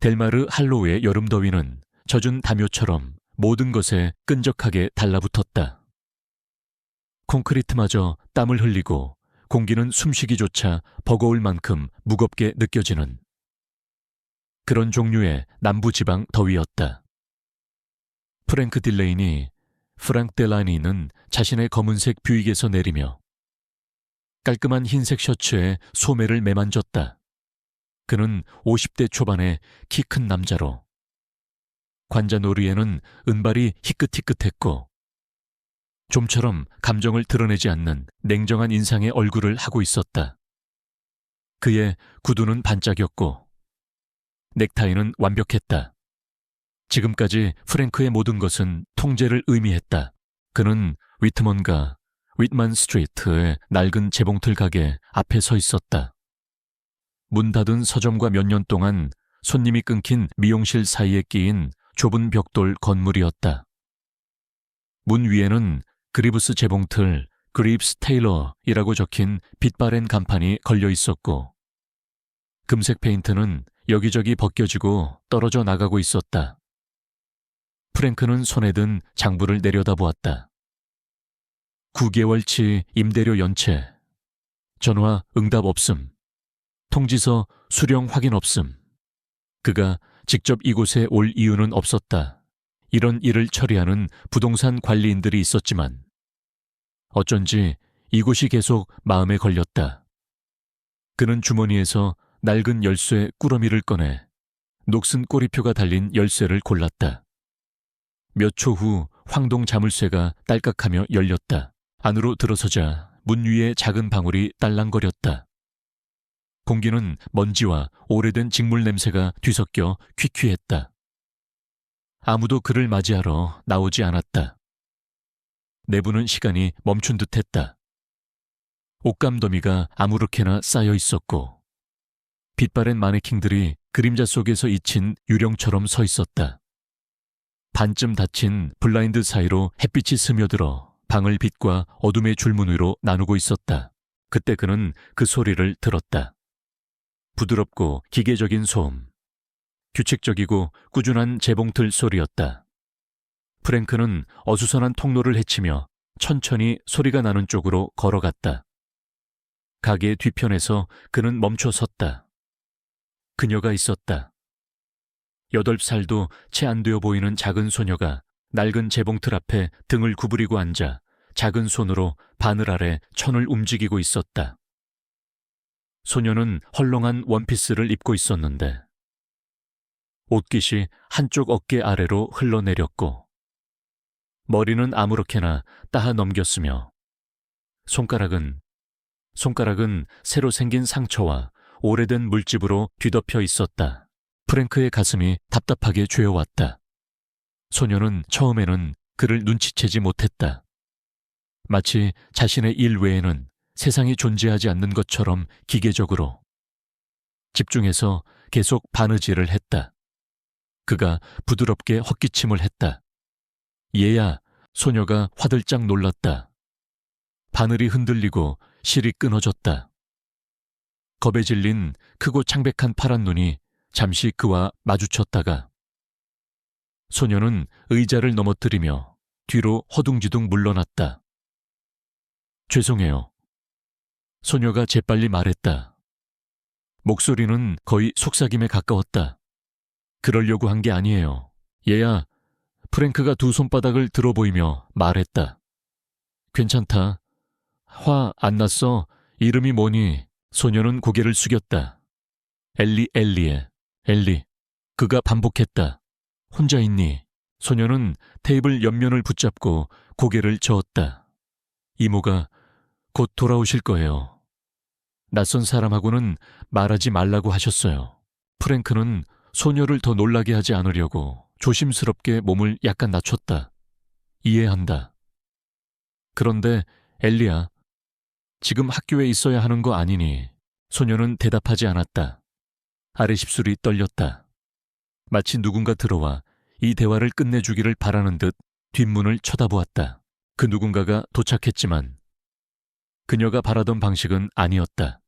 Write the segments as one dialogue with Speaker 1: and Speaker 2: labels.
Speaker 1: 델마르 할로우의 여름더위는 젖은 담요처럼 모든 것에 끈적하게 달라붙었다. 콘크리트마저 땀을 흘리고 공기는 숨쉬기조차 버거울 만큼 무겁게 느껴지는 그런 종류의 남부지방 더위였다. 프랭크 딜레인이 프랑크 델라니는 자신의 검은색 뷰익에서 내리며 깔끔한 흰색 셔츠에 소매를 매만졌다. 그는 50대 초반의 키 큰 남자로 관자놀이에는 은발이 희끗희끗했고 좀처럼 감정을 드러내지 않는 냉정한 인상의 얼굴을 하고 있었다. 그의 구두는 반짝였고 넥타이는 완벽했다. 지금까지 프랭크의 모든 것은 통제를 의미했다. 그는 위트먼과 윗만 스트리트의 낡은 재봉틀 가게 앞에 서 있었다. 문 닫은 서점과 몇 년 동안 손님이 끊긴 미용실 사이에 끼인 좁은 벽돌 건물이었다. 문 위에는 그리브스 재봉틀 그립스 테일러이라고 적힌 빛바랜 간판이 걸려 있었고 금색 페인트는 여기저기 벗겨지고 떨어져 나가고 있었다. 프랭크는 손에 든 장부를 내려다보았다. 9개월치 임대료 연체, 전화 응답 없음, 통지서 수령 확인 없음. 그가 직접 이곳에 올 이유는 없었다. 이런 일을 처리하는 부동산 관리인들이 있었지만 어쩐지 이곳이 계속 마음에 걸렸다. 그는 주머니에서 낡은 열쇠 꾸러미를 꺼내 녹슨 꼬리표가 달린 열쇠를 골랐다. 몇 초 후 황동 자물쇠가 딸깍하며 열렸다. 안으로 들어서자 문 위에 작은 방울이 딸랑거렸다. 공기는 먼지와 오래된 직물 냄새가 뒤섞여 퀴퀴했다. 아무도 그를 맞이하러 나오지 않았다. 내부는 시간이 멈춘 듯했다. 옷감더미가 아무렇게나 쌓여 있었고 빛바랜 마네킹들이 그림자 속에서 잊힌 유령처럼 서 있었다. 반쯤 닫힌 블라인드 사이로 햇빛이 스며들어 방을 빛과 어둠의 줄문 위로 나누고 있었다. 그때 그는 그 소리를 들었다. 부드럽고 기계적인 소음, 규칙적이고 꾸준한 재봉틀 소리였다. 프랭크는 어수선한 통로를 헤치며 천천히 소리가 나는 쪽으로 걸어갔다. 가게 뒤편에서 그는 멈춰 섰다. 그녀가 있었다. 8살도 채 안 되어 보이는 작은 소녀가 낡은 재봉틀 앞에 등을 구부리고 앉아 작은 손으로 바늘 아래 천을 움직이고 있었다. 소녀는 헐렁한 원피스를 입고 있었는데 옷깃이 한쪽 어깨 아래로 흘러내렸고 머리는 아무렇게나 따하 넘겼으며 손가락은 새로 생긴 상처와 오래된 물집으로 뒤덮여 있었다. 프랭크의 가슴이 답답하게 죄어왔다. 소녀는 처음에는 그를 눈치채지 못했다. 마치 자신의 일 외에는 세상이 존재하지 않는 것처럼 기계적으로 집중해서 계속 바느질을 했다. 그가 부드럽게 헛기침을 했다. 얘야, 소녀가 화들짝 놀랐다. 바늘이 흔들리고 실이 끊어졌다. 겁에 질린 크고 창백한 파란 눈이 잠시 그와 마주쳤다가 소녀는 의자를 넘어뜨리며 뒤로 허둥지둥 물러났다. 죄송해요. 소녀가 재빨리 말했다. 목소리는 거의 속삭임에 가까웠다. 그러려고 한 게 아니에요. 얘야, 프랭크가 두 손바닥을 들어 보이며 말했다. 괜찮다. 화 안 났어. 이름이 뭐니? 소녀는 고개를 숙였다. 엘리에. 엘리. 그가 반복했다. 혼자 있니? 소녀는 테이블 옆면을 붙잡고 고개를 저었다. 이모가 곧 돌아오실 거예요. 낯선 사람하고는 말하지 말라고 하셨어요. 프랭크는 소녀를 더 놀라게 하지 않으려고 조심스럽게 몸을 약간 낮췄다. 이해한다. 그런데 엘리야, 지금 학교에 있어야 하는 거 아니니? 소녀는 대답하지 않았다. 아래 십술이 떨렸다. 마치 누군가 들어와 이 대화를 끝내주기를 바라는 듯 뒷문을 쳐다보았다. 그 누군가가 도착했지만 그녀가 바라던 방식은 아니었다.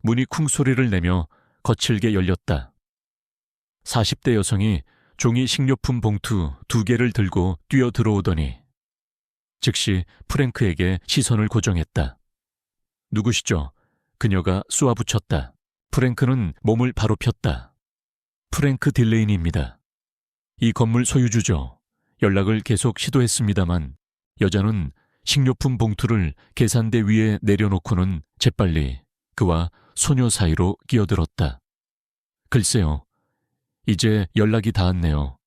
Speaker 1: 문이 쿵 소리를 내며 거칠게 열렸다. 40대 여성이 종이 식료품 봉투 2개를 들고 뛰어 들어오더니 즉시 프랭크에게 시선을 고정했다. 누구시죠? 그녀가 쏘아붙였다. 프랭크는 몸을 바로 폈다. 프랭크 딜레인입니다. 이 건물 소유주죠. 연락을 계속 시도했습니다만 여자는 식료품 봉투를 계산대 위에 내려놓고는 재빨리 그와 소녀 사이로 끼어들었다. 글쎄요. 이제 연락이 닿았네요.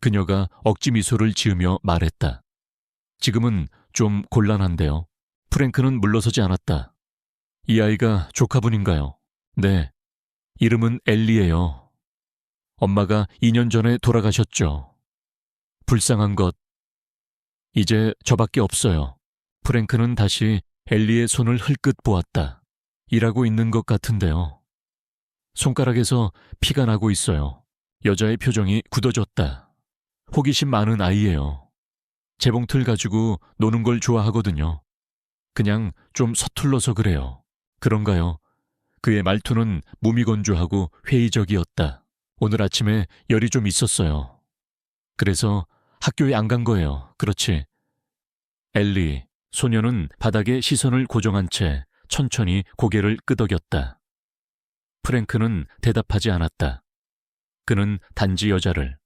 Speaker 1: 그녀가 억지 미소를 지으며 말했다. 지금은 좀 곤란한데요. 프랭크는 물러서지 않았다. 이 아이가 조카분인가요? 네. 이름은 엘리예요. 엄마가 2년 전에 돌아가셨죠. 불쌍한 것. 이제 저밖에 없어요. 프랭크는 다시 엘리의 손을 흘끗 보았다. 일하고 있는 것 같은데요. 손가락에서 피가 나고 있어요. 여자의 표정이 굳어졌다. 호기심 많은 아이예요. 재봉틀 가지고 노는 걸 좋아하거든요. 그냥 좀 서툴러서 그래요. 그런가요? 그의 말투는 무미건조하고 회의적이었다. 오늘 아침에 열이 좀 있었어요. 그래서 학교에 안 간 거예요. 그렇지? 엘리, 소녀는 바닥에 시선을 고정한 채 천천히 고개를 끄덕였다. 프랭크는 대답하지 않았다. 그는 단지 여자를,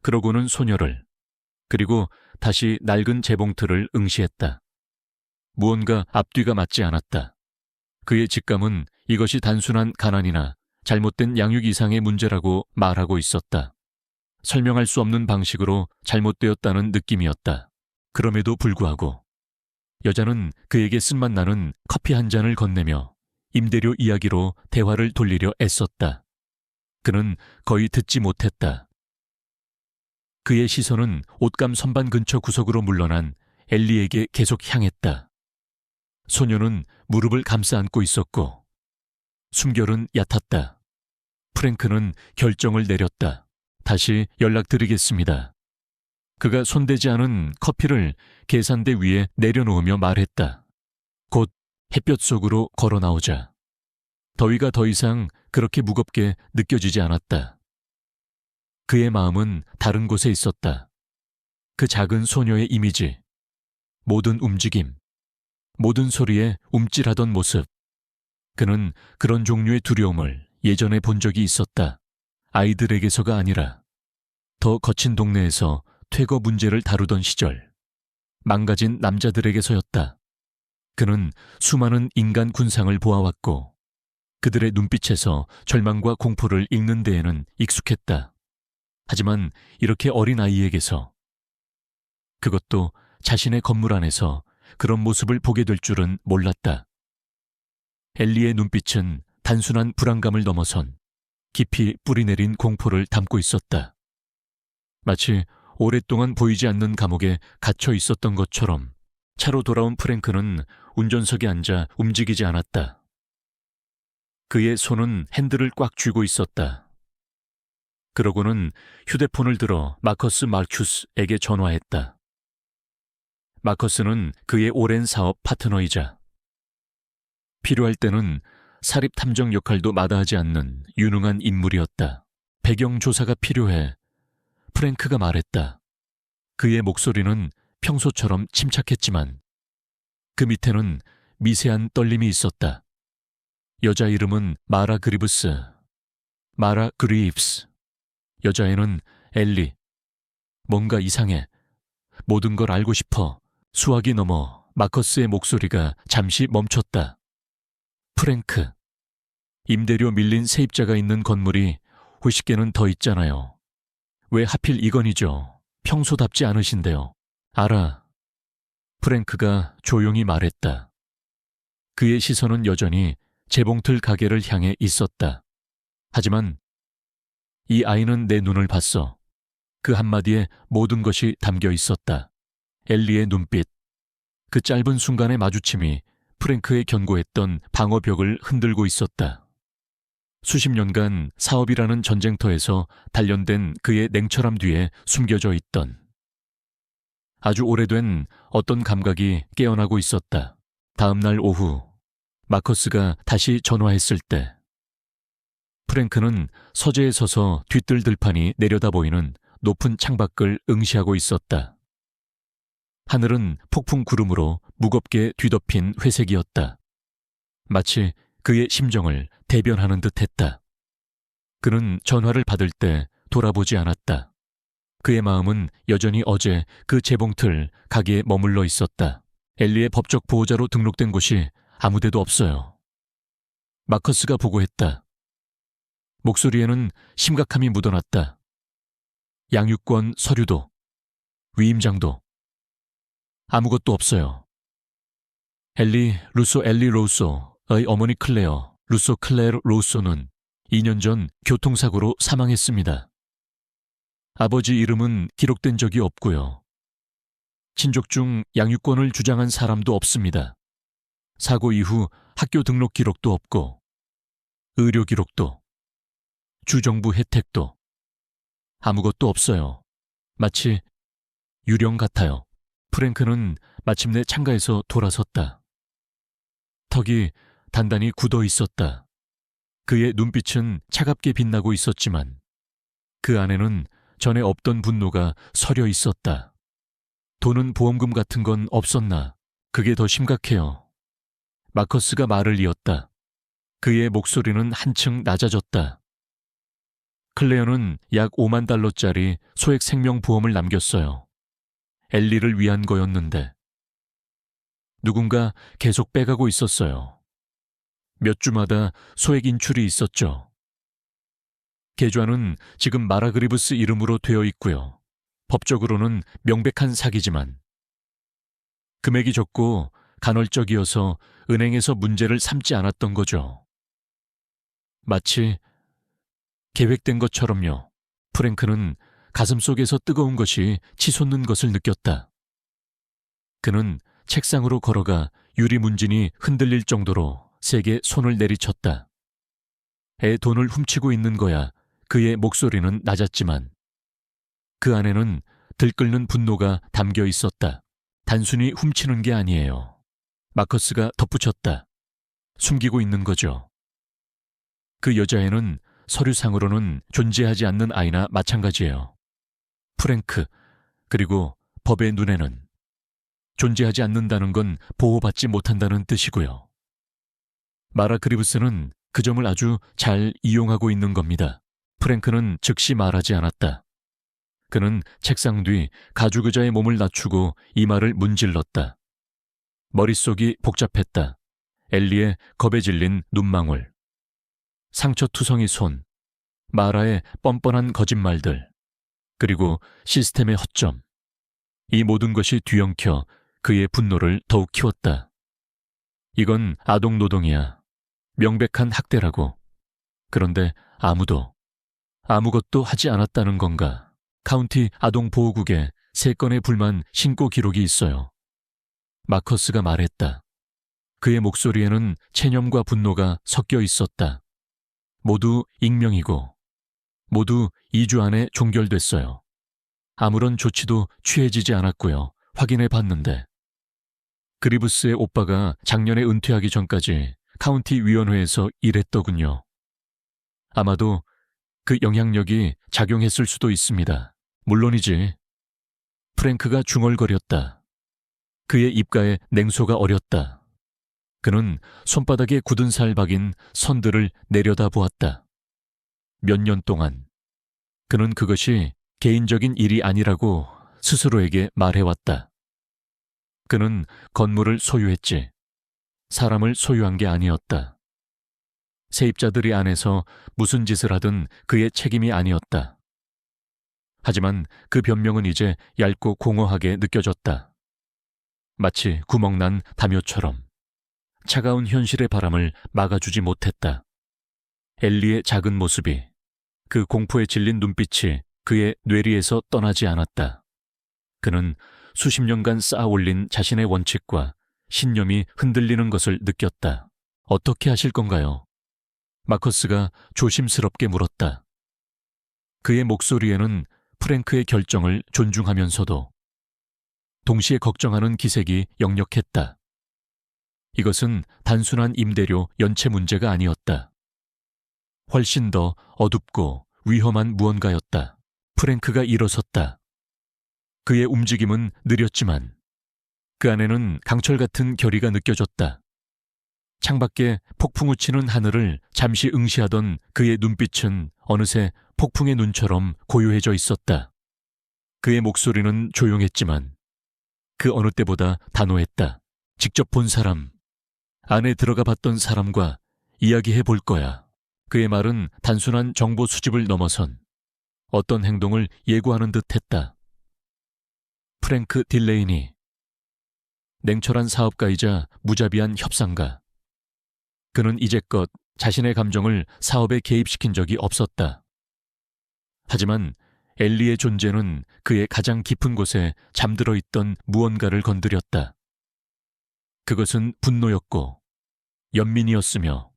Speaker 1: 그러고는 소녀를, 그리고 다시 낡은 재봉틀을 응시했다. 무언가 앞뒤가 맞지 않았다. 그의 직감은 이것이 단순한 가난이나 잘못된 양육 이상의 문제라고 말하고 있었다. 설명할 수 없는 방식으로 잘못되었다는 느낌이었다. 그럼에도 불구하고 여자는 그에게 쓴맛 나는 커피 한 잔을 건네며 임대료 이야기로 대화를 돌리려 애썼다. 그는 거의 듣지 못했다. 그의 시선은 옷감 선반 근처 구석으로 물러난 엘리에게 계속 향했다. 소녀는 무릎을 감싸 안고 있었고 숨결은 얕았다. 프랭크는 결정을 내렸다. 다시 연락드리겠습니다. 그가 손대지 않은 커피를 계산대 위에 내려놓으며 말했다. 곧 햇볕 속으로 걸어 나오자. 더위가 더 이상 그렇게 무겁게 느껴지지 않았다. 그의 마음은 다른 곳에 있었다. 그 작은 소녀의 이미지, 모든 움직임, 모든 소리에 움찔하던 모습. 그는 그런 종류의 두려움을 예전에 본 적이 있었다. 아이들에게서가 아니라 더 거친 동네에서 퇴거 문제를 다루던 시절, 망가진 남자들에게서였다. 그는 수많은 인간 군상을 보아왔고 그들의 눈빛에서 절망과 공포를 읽는 데에는 익숙했다. 하지만 이렇게 어린 아이에게서, 그것도 자신의 건물 안에서 그런 모습을 보게 될 줄은 몰랐다. 엘리의 눈빛은 단순한 불안감을 넘어선 깊이 뿌리내린 공포를 담고 있었다. 마치 오랫동안 보이지 않는 감옥에 갇혀 있었던 것처럼 차로 돌아온 프랭크는 운전석에 앉아 움직이지 않았다. 그의 손은 핸들을 꽉 쥐고 있었다. 그러고는 휴대폰을 들어 마커스 마큐스에게 전화했다. 마커스는 그의 오랜 사업 파트너이자 필요할 때는 사립 탐정 역할도 마다하지 않는 유능한 인물이었다. 배경 조사가 필요해. 프랭크가 말했다. 그의 목소리는 평소처럼 침착했지만 그 밑에는 미세한 떨림이 있었다. 여자 이름은 마라 그리브스. 마라 그리브스. 여자애는 엘리. 뭔가 이상해. 모든 걸 알고 싶어. 수화기 넘어 마커스의 목소리가 잠시 멈췄다. 프랭크. 임대료 밀린 세입자가 있는 건물이 50개는 더 있잖아요. 왜 하필 이건이죠? 평소답지 않으신데요. 알아. 프랭크가 조용히 말했다. 그의 시선은 여전히 재봉틀 가게를 향해 있었다. 하지만 이 아이는 내 눈을 봤어. 그 한마디에 모든 것이 담겨 있었다. 엘리의 눈빛. 그 짧은 순간의 마주침이 프랭크의 견고했던 방어벽을 흔들고 있었다. 수십 년간 사업이라는 전쟁터에서 단련된 그의 냉철함 뒤에 숨겨져 있던 아주 오래된 어떤 감각이 깨어나고 있었다. 다음 날 오후 마커스가 다시 전화했을 때 프랭크는 서재에 서서 뒤뜰 들판이 내려다 보이는 높은 창밖을 응시하고 있었다. 하늘은 폭풍 구름으로 무겁게 뒤덮인 회색이었다. 마치 그의 심정을 대변하는 듯했다. 그는 전화를 받을 때 돌아보지 않았다. 그의 마음은 여전히 어제 그 재봉틀 가게에 머물러 있었다. 엘리의 법적 보호자로 등록된 곳이 아무데도 없어요. 마커스가 보고했다. 목소리에는 심각함이 묻어났다. 양육권 서류도, 위임장도 아무것도 없어요. 엘리 로소의 어머니 클레어 루소 클레르 로소는 2년 전 교통사고로 사망했습니다. 아버지 이름은 기록된 적이 없고요. 친족 중 양육권을 주장한 사람도 없습니다. 사고 이후 학교 등록 기록도 없고 의료 기록도 주정부 혜택도 아무것도 없어요. 마치 유령 같아요. 프랭크는 마침내 창가에서 돌아섰다. 턱이 단단히 굳어 있었다. 그의 눈빛은 차갑게 빛나고 있었지만 그 안에는 전에 없던 분노가 서려 있었다. 돈은 보험금 같은 건 없었나? 그게 더 심각해요. 마커스가 말을 이었다. 그의 목소리는 한층 낮아졌다. 클레어는 약 5만 달러짜리 소액 생명보험을 남겼어요. 엘리를 위한 거였는데 누군가 계속 빼가고 있었어요. 몇 주마다 소액 인출이 있었죠. 계좌는 지금 마라그리브스 이름으로 되어 있고요. 법적으로는 명백한 사기지만 금액이 적고 간헐적이어서 은행에서 문제를 삼지 않았던 거죠. 마치 계획된 것처럼요. 프랭크는 가슴속에서 뜨거운 것이 치솟는 것을 느꼈다. 그는 책상으로 걸어가 유리 문진이 흔들릴 정도로 세게 손을 내리쳤다. 애 돈을 훔치고 있는 거야. 그의 목소리는 낮았지만 그 안에는 들끓는 분노가 담겨 있었다. 단순히 훔치는 게 아니에요. 마커스가 덧붙였다. 숨기고 있는 거죠. 그 여자애는 서류상으로는 존재하지 않는 아이나 마찬가지예요. 프랭크, 그리고 법의 눈에는 존재하지 않는다는 건 보호받지 못한다는 뜻이고요. 마라그리브스는 그 점을 아주 잘 이용하고 있는 겁니다. 프랭크는 즉시 말하지 않았다. 그는 책상 뒤 가죽 의자에 몸을 낮추고 이마를 문질렀다. 머릿속이 복잡했다. 엘리의 겁에 질린 눈망울, 상처투성이 손, 마라의 뻔뻔한 거짓말들, 그리고 시스템의 허점. 이 모든 것이 뒤엉켜 그의 분노를 더욱 키웠다. 이건 아동노동이야. 명백한 학대라고. 그런데 아무것도 하지 않았다는 건가. 카운티 아동보호국에 3건의 불만 신고 기록이 있어요. 마커스가 말했다. 그의 목소리에는 체념과 분노가 섞여 있었다. 모두 익명이고 모두 2주 안에 종결됐어요. 아무런 조치도 취해지지 않았고요. 확인해 봤는데 그리브스의 오빠가 작년에 은퇴하기 전까지 카운티 위원회에서 일했더군요. 아마도 그 영향력이 작용했을 수도 있습니다. 물론이지. 프랭크가 중얼거렸다. 그의 입가에 냉소가 어렸다. 그는 손바닥에 굳은 살 박인 선들을 내려다보았다. 몇 년 동안 그는 그것이 개인적인 일이 아니라고 스스로에게 말해왔다. 그는 건물을 소유했지 사람을 소유한 게 아니었다. 세입자들이 안에서 무슨 짓을 하든 그의 책임이 아니었다. 하지만 그 변명은 이제 얇고 공허하게 느껴졌다. 마치 구멍난 담요처럼 차가운 현실의 바람을 막아주지 못했다. 엘리의 작은 모습이, 그 공포에 질린 눈빛이 그의 뇌리에서 떠나지 않았다. 그는 수십 년간 쌓아올린 자신의 원칙과 신념이 흔들리는 것을 느꼈다. 어떻게 하실 건가요? 마커스가 조심스럽게 물었다. 그의 목소리에는 프랭크의 결정을 존중하면서도 동시에 걱정하는 기색이 역력했다. 이것은 단순한 임대료 연체 문제가 아니었다. 훨씬 더 어둡고 위험한 무언가였다. 프랭크가 일어섰다. 그의 움직임은 느렸지만 그 안에는 강철 같은 결의가 느껴졌다. 창밖에 폭풍우 치는 하늘을 잠시 응시하던 그의 눈빛은 어느새 폭풍의 눈처럼 고요해져 있었다. 그의 목소리는 조용했지만 그 어느 때보다 단호했다. 직접 본 사람, 안에 들어가 봤던 사람과 이야기해 볼 거야. 그의 말은 단순한 정보 수집을 넘어선 어떤 행동을 예고하는 듯 했다. 프랭크 딜레이니, 냉철한 사업가이자 무자비한 협상가. 그는 이제껏 자신의 감정을 사업에 개입시킨 적이 없었다. 하지만 엘리의 존재는 그의 가장 깊은 곳에 잠들어 있던 무언가를 건드렸다. 그것은 분노였고 연민이었으며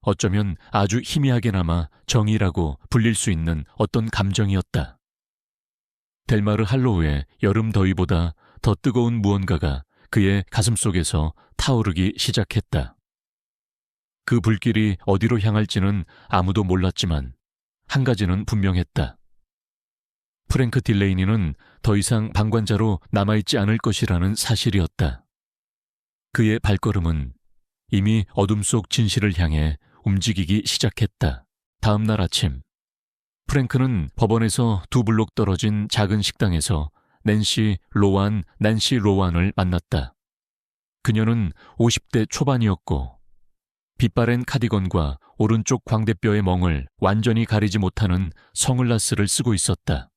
Speaker 1: 어쩌면 아주 희미하게나마 정의라고 불릴 수 있는 어떤 감정이었다. 델마르 할로우의 여름 더위보다 더 뜨거운 무언가가 그의 가슴속에서 타오르기 시작했다. 그 불길이 어디로 향할지는 아무도 몰랐지만 한 가지는 분명했다. 프랭크 딜레이니는 더 이상 방관자로 남아있지 않을 것이라는 사실이었다. 그의 발걸음은 이미 어둠 속 진실을 향해 움직이기 시작했다. 다음 날 아침, 프랭크는 법원에서 2블록 떨어진 작은 식당에서 난시 로완을 만났다. 그녀는 50대 초반이었고 빛바랜 카디건과 오른쪽 광대뼈의 멍을 완전히 가리지 못하는 선글라스를 쓰고 있었다.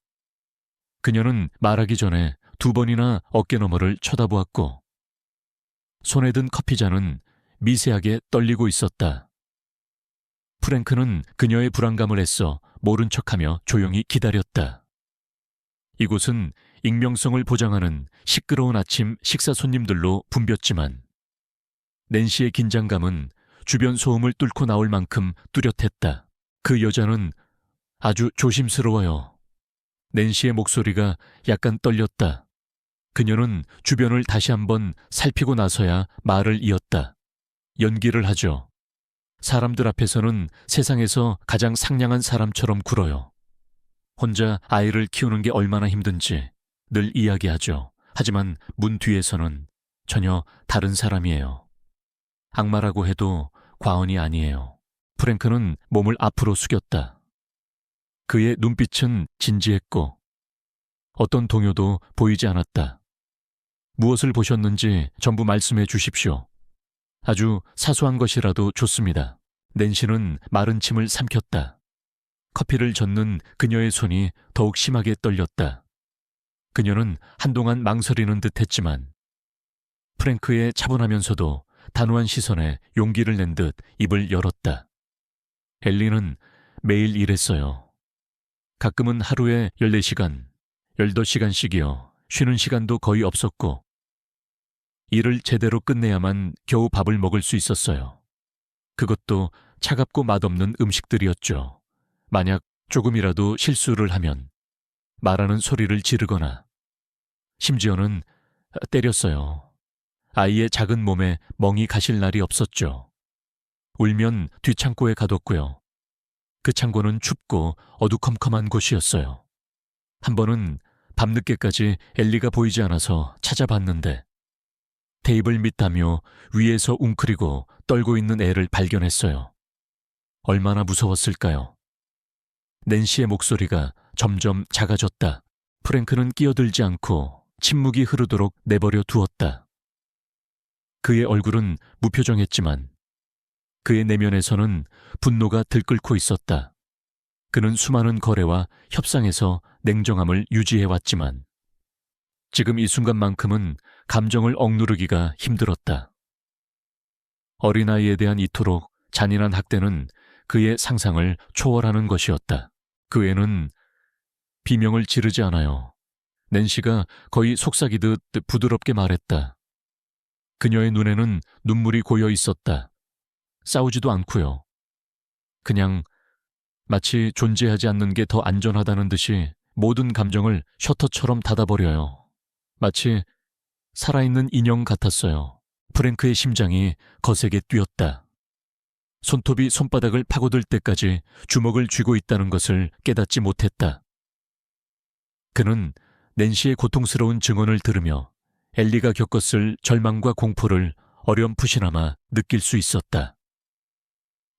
Speaker 1: 그녀는 말하기 전에 2번이나 어깨너머를 쳐다보았고 손에 든 커피잔은 미세하게 떨리고 있었다. 프랭크는 그녀의 불안감을 애써 모른 척하며 조용히 기다렸다. 이곳은 익명성을 보장하는 시끄러운 아침 식사 손님들로 붐볐지만 낸시의 긴장감은 주변 소음을 뚫고 나올 만큼 뚜렷했다. 그 여자는 아주 조심스러워요. 낸시의 목소리가 약간 떨렸다. 그녀는 주변을 다시 한번 살피고 나서야 말을 이었다. 연기를 하죠. 사람들 앞에서는 세상에서 가장 상냥한 사람처럼 굴어요. 혼자 아이를 키우는 게 얼마나 힘든지 늘 이야기하죠. 하지만 문 뒤에서는 전혀 다른 사람이에요. 악마라고 해도 과언이 아니에요. 프랭크는 몸을 앞으로 숙였다. 그의 눈빛은 진지했고 어떤 동요도 보이지 않았다. 무엇을 보셨는지 전부 말씀해 주십시오. 아주 사소한 것이라도 좋습니다. 낸시는 마른 침을 삼켰다. 커피를 젓는 그녀의 손이 더욱 심하게 떨렸다. 그녀는 한동안 망설이는 듯 했지만 프랭크의 차분하면서도 단호한 시선에 용기를 낸 듯 입을 열었다. 엘리는 매일 일했어요. 가끔은 하루에 14시간, 15시간씩이요. 쉬는 시간도 거의 없었고 일을 제대로 끝내야만 겨우 밥을 먹을 수 있었어요. 그것도 차갑고 맛없는 음식들이었죠. 만약 조금이라도 실수를 하면 말하는 소리를 지르거나 심지어는 때렸어요. 아이의 작은 몸에 멍이 가실 날이 없었죠. 울면 뒷창고에 가뒀고요. 그 창고는 춥고 어두컴컴한 곳이었어요. 한 번은 밤늦게까지 엘리가 보이지 않아서 찾아봤는데 테이블 밑다며 위에서 웅크리고 떨고 있는 애를 발견했어요. 얼마나 무서웠을까요? 낸시의 목소리가 점점 작아졌다. 프랭크는 끼어들지 않고 침묵이 흐르도록 내버려 두었다. 그의 얼굴은 무표정했지만 그의 내면에서는 분노가 들끓고 있었다. 그는 수많은 거래와 협상에서 냉정함을 유지해왔지만 지금 이 순간만큼은 감정을 억누르기가 힘들었다. 어린아이에 대한 이토록 잔인한 학대는 그의 상상을 초월하는 것이었다. 그 애는 비명을 지르지 않아요. 낸시가 거의 속삭이듯 부드럽게 말했다. 그녀의 눈에는 눈물이 고여 있었다. 싸우지도 않고요. 그냥 마치 존재하지 않는 게 더 안전하다는 듯이 모든 감정을 셔터처럼 닫아버려요. 마치 살아있는 인형 같았어요. 프랭크의 심장이 거세게 뛰었다. 손톱이 손바닥을 파고들 때까지 주먹을 쥐고 있다는 것을 깨닫지 못했다. 그는 낸시의 고통스러운 증언을 들으며 엘리가 겪었을 절망과 공포를 어렴풋이나마 느낄 수 있었다.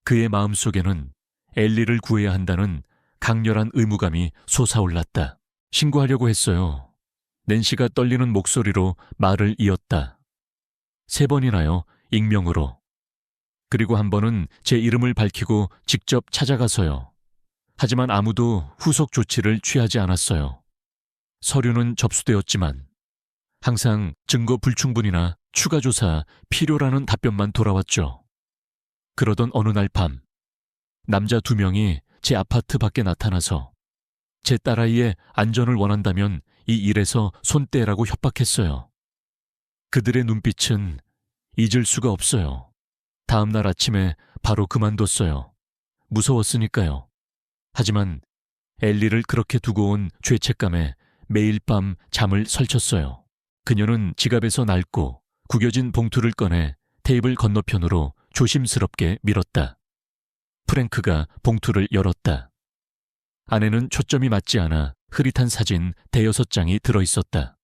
Speaker 1: 그의 마음속에는 엘리를 구해야 한다는 강렬한 의무감이 솟아올랐다. 신고하려고 했어요. 낸시가 떨리는 목소리로 말을 이었다. 3번이나요, 익명으로. 그리고 한 번은 제 이름을 밝히고 직접 찾아가서요. 하지만 아무도 후속 조치를 취하지 않았어요. 서류는 접수되었지만 항상 증거 불충분이나 추가 조사 필요라는 답변만 돌아왔죠. 그러던 어느 날 밤, 남자 2명이 제 아파트 밖에 나타나서 제 딸아이의 안전을 원한다면 이 일에서 손 떼라고 협박했어요. 그들의 눈빛은 잊을 수가 없어요. 다음 날 아침에 바로 그만뒀어요. 무서웠으니까요. 하지만 엘리를 그렇게 두고 온 죄책감에 매일 밤 잠을 설쳤어요. 그녀는 지갑에서 낡고 구겨진 봉투를 꺼내 테이블 건너편으로 조심스럽게 밀었다. 프랭크가 봉투를 열었다. 안에는 초점이 맞지 않아 흐릿한 사진 5장이 들어있었다.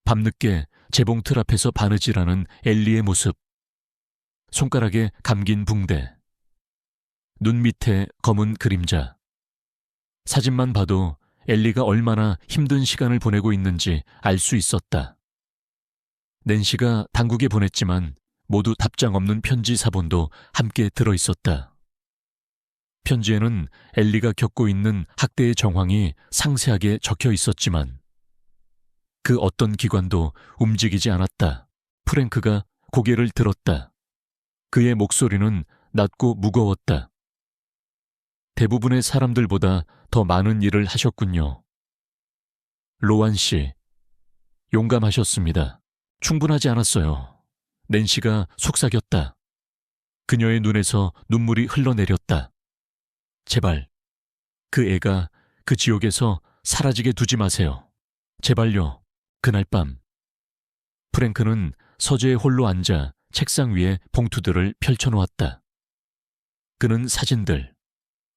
Speaker 1: 밤늦게 재봉틀 앞에서 바느질하는 엘리의 모습. 손가락에 감긴 붕대. 눈 밑에 검은 그림자. 사진만 봐도 엘리가 얼마나 힘든 시간을 보내고 있는지 알 수 있었다. 낸시가 당국에 보냈지만 모두 답장 없는 편지 사본도 함께 들어있었다. 편지에는 엘리가 겪고 있는 학대의 정황이 상세하게 적혀 있었지만 그 어떤 기관도 움직이지 않았다. 프랭크가 고개를 들었다. 그의 목소리는 낮고 무거웠다. 대부분의 사람들보다 더 많은 일을 하셨군요. 로안 씨, 용감하셨습니다. 충분하지 않았어요. 낸시가 속삭였다. 그녀의 눈에서 눈물이 흘러내렸다. 제발, 그 애가 그 지옥에서 사라지게 두지 마세요. 제발요. 그날 밤, 프랭크는 서재에 홀로 앉아 책상 위에 봉투들을 펼쳐놓았다. 그는 사진들,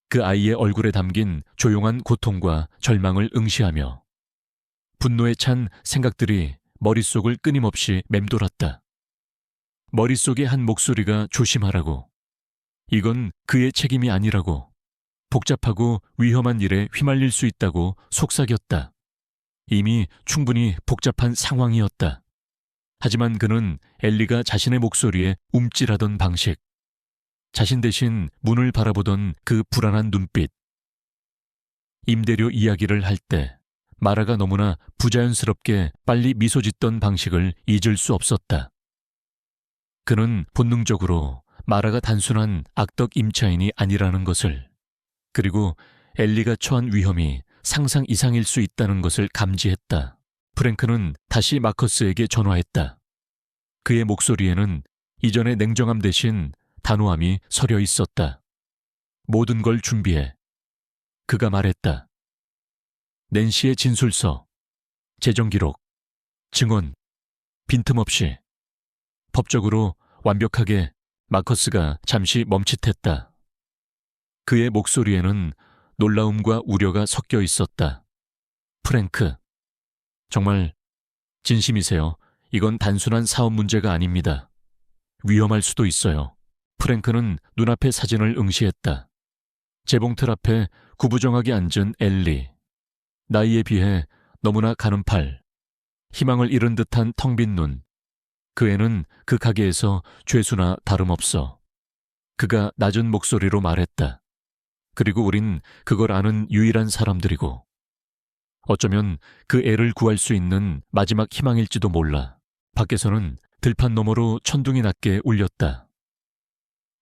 Speaker 1: 그 아이의 얼굴에 담긴 조용한 고통과 절망을 응시하며 분노에 찬 생각들이 머릿속을 끊임없이 맴돌았다. 머릿속에 한 목소리가 조심하라고. 이건 그의 책임이 아니라고. 복잡하고 위험한 일에 휘말릴 수 있다고 속삭였다. 이미 충분히 복잡한 상황이었다. 하지만 그는 엘리가 자신의 목소리에 움찔하던 방식, 자신 대신 문을 바라보던 그 불안한 눈빛, 임대료 이야기를 할 때 마라가 너무나 부자연스럽게 빨리 미소 짓던 방식을 잊을 수 없었다. 그는 본능적으로 마라가 단순한 악덕 임차인이 아니라는 것을, 그리고 엘리가 처한 위험이 상상 이상일 수 있다는 것을 감지했다. 프랭크는 다시 마커스에게 전화했다. 그의 목소리에는 이전의 냉정함 대신 단호함이 서려 있었다. 모든 걸 준비해. 그가 말했다. 낸시의 진술서, 재정기록, 증언, 빈틈없이. 법적으로 완벽하게. 마커스가 잠시 멈칫했다. 그의 목소리에는 놀라움과 우려가 섞여 있었다. 프랭크, 정말 진심이세요? 이건 단순한 사업 문제가 아닙니다. 위험할 수도 있어요. 프랭크는 눈앞의 사진을 응시했다. 재봉틀 앞에 구부정하게 앉은 엘리. 나이에 비해 너무나 가는 팔, 희망을 잃은 듯한 텅 빈 눈. 그 애는 그 가게에서 죄수나 다름없어. 그가 낮은 목소리로 말했다. 그리고 우린 그걸 아는 유일한 사람들이고 어쩌면 그 애를 구할 수 있는 마지막 희망일지도 몰라. 밖에서는 들판 너머로 천둥이 낮게 울렸다.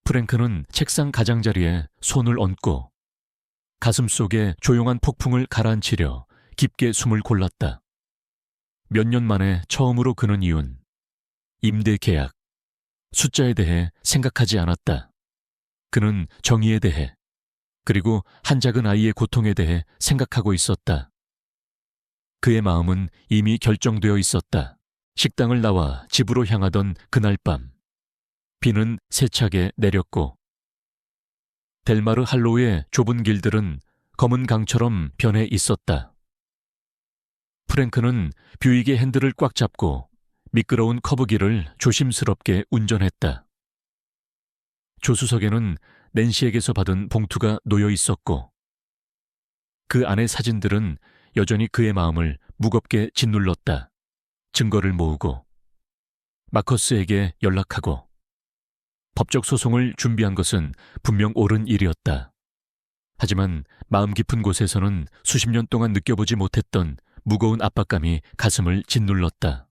Speaker 1: 프랭크는 책상 가장자리에 손을 얹고 가슴 속에 조용한 폭풍을 가라앉히려 깊게 숨을 골랐다. 몇 년 만에 처음으로 그는 이룬 임대 계약, 숫자에 대해 생각하지 않았다. 그는 정의에 대해, 그리고 한 작은 아이의 고통에 대해 생각하고 있었다. 그의 마음은 이미 결정되어 있었다. 식당을 나와 집으로 향하던 그날 밤, 비는 세차게 내렸고 델마르 할로우의 좁은 길들은 검은 강처럼 변해 있었다. 프랭크는 뷰익의 핸들을 꽉 잡고 미끄러운 커브길을 조심스럽게 운전했다. 조수석에는 낸시에게서 받은 봉투가 놓여 있었고 그 안의 사진들은 여전히 그의 마음을 무겁게 짓눌렀다. 증거를 모으고 마커스에게 연락하고 법적 소송을 준비한 것은 분명 옳은 일이었다. 하지만 마음 깊은 곳에서는 수십 년 동안 느껴보지 못했던 무거운 압박감이 가슴을 짓눌렀다.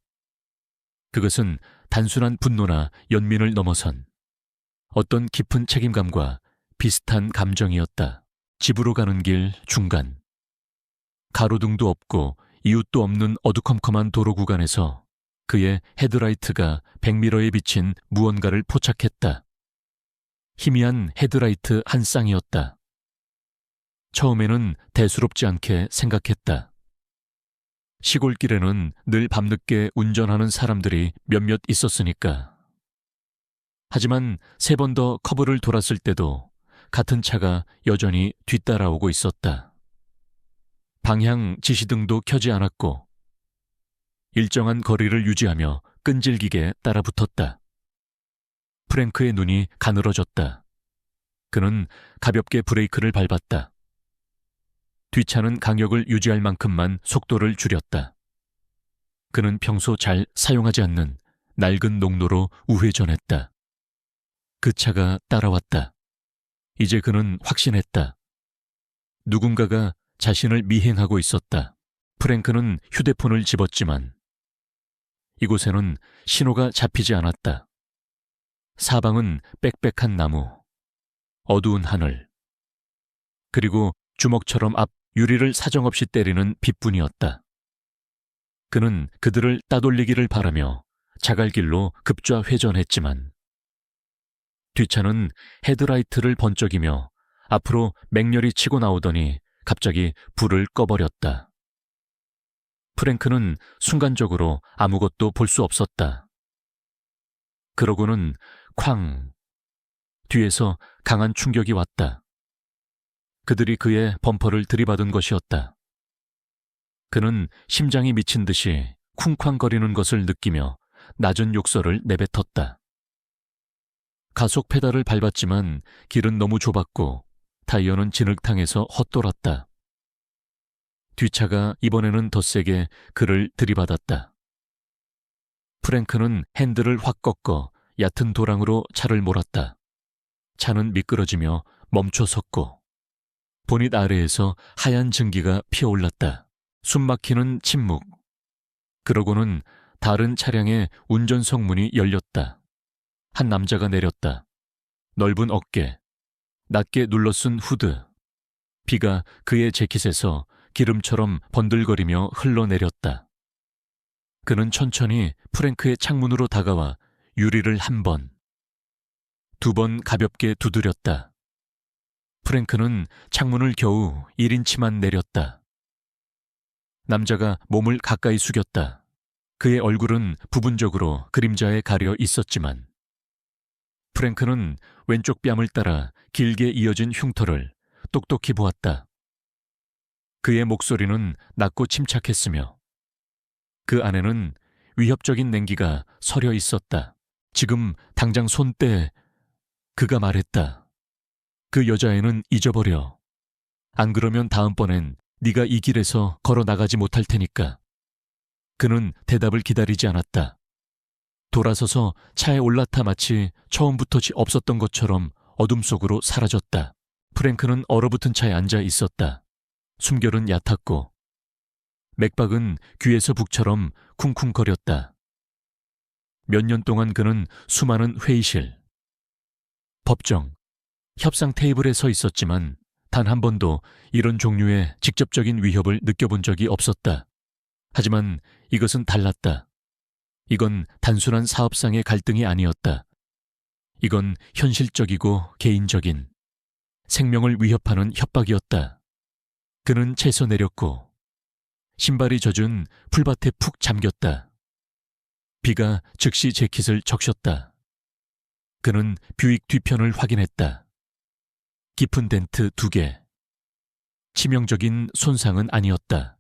Speaker 1: 그것은 단순한 분노나 연민을 넘어선 어떤 깊은 책임감과 비슷한 감정이었다. 집으로 가는 길 중간. 가로등도 없고 이웃도 없는 어두컴컴한 도로 구간에서 그의 헤드라이트가 백미러에 비친 무언가를 포착했다. 희미한 헤드라이트 한 쌍이었다. 처음에는 대수롭지 않게 생각했다. 시골길에는 늘 밤늦게 운전하는 사람들이 몇몇 있었으니까. 하지만 3번 더 커브를 돌았을 때도 같은 차가 여전히 뒤따라오고 있었다. 방향 지시등도 켜지 않았고 일정한 거리를 유지하며 끈질기게 따라붙었다. 프랭크의 눈이 가늘어졌다. 그는 가볍게 브레이크를 밟았다. 뒷차는 강력을 유지할 만큼만 속도를 줄였다. 그는 평소 잘 사용하지 않는 낡은 농로로 우회전했다. 그 차가 따라왔다. 이제 그는 확신했다. 누군가가 자신을 미행하고 있었다. 프랭크는 휴대폰을 집었지만 이곳에는 신호가 잡히지 않았다. 사방은 빽빽한 나무, 어두운 하늘, 그리고 주먹처럼 앞 유리를 사정없이 때리는 빛뿐이었다. 그는 그들을 따돌리기를 바라며 자갈길로 급좌 회전했지만 뒷차는 헤드라이트를 번쩍이며 앞으로 맹렬히 치고 나오더니 갑자기 불을 꺼버렸다. 프랭크는 순간적으로 아무것도 볼 수 없었다. 그러고는 쾅! 뒤에서 강한 충격이 왔다. 그들이 그의 범퍼를 들이받은 것이었다. 그는 심장이 미친 듯이 쿵쾅거리는 것을 느끼며 낮은 욕설을 내뱉었다. 가속 페달을 밟았지만 길은 너무 좁았고 타이어는 진흙탕에서 헛돌았다. 뒷차가 이번에는 더 세게 그를 들이받았다. 프랭크는 핸들을 확 꺾어 얕은 도랑으로 차를 몰았다. 차는 미끄러지며 멈춰 섰고 보닛 아래에서 하얀 증기가 피어올랐다. 숨막히는 침묵. 그러고는 다른 차량의 운전석 문이 열렸다. 한 남자가 내렸다. 넓은 어깨, 낮게 눌러쓴 후드. 비가 그의 재킷에서 기름처럼 번들거리며 흘러내렸다. 그는 천천히 프랭크의 창문으로 다가와 유리를 한 번, 2번 가볍게 두드렸다. 프랭크는 창문을 겨우 1인치만 내렸다. 남자가 몸을 가까이 숙였다. 그의 얼굴은 부분적으로 그림자에 가려 있었지만 프랭크는 왼쪽 뺨을 따라 길게 이어진 흉터를 똑똑히 보았다. 그의 목소리는 낮고 침착했으며 그 안에는 위협적인 냉기가 서려 있었다. 지금 당장 손 떼. 그가 말했다. 그 여자애는 잊어버려. 안 그러면 다음번엔 네가 이 길에서 걸어 나가지 못할 테니까. 그는 대답을 기다리지 않았다. 돌아서서 차에 올라타 마치 처음부터 없었던 것처럼 어둠 속으로 사라졌다. 프랭크는 얼어붙은 차에 앉아 있었다. 숨결은 얕았고 맥박은 귀에서 북처럼 쿵쿵거렸다. 몇 년 동안 그는 수많은 회의실, 법정, 협상 테이블에 서 있었지만 단 한 번도 이런 종류의 직접적인 위협을 느껴본 적이 없었다. 하지만 이것은 달랐다. 이건 단순한 사업상의 갈등이 아니었다. 이건 현실적이고 개인적인, 생명을 위협하는 협박이었다. 그는 채서 내렸고 신발이 젖은 풀밭에 푹 잠겼다. 비가 즉시 재킷을 적셨다. 그는 뷰익 뒤편을 확인했다. 깊은 덴트 2개. 치명적인 손상은 아니었다.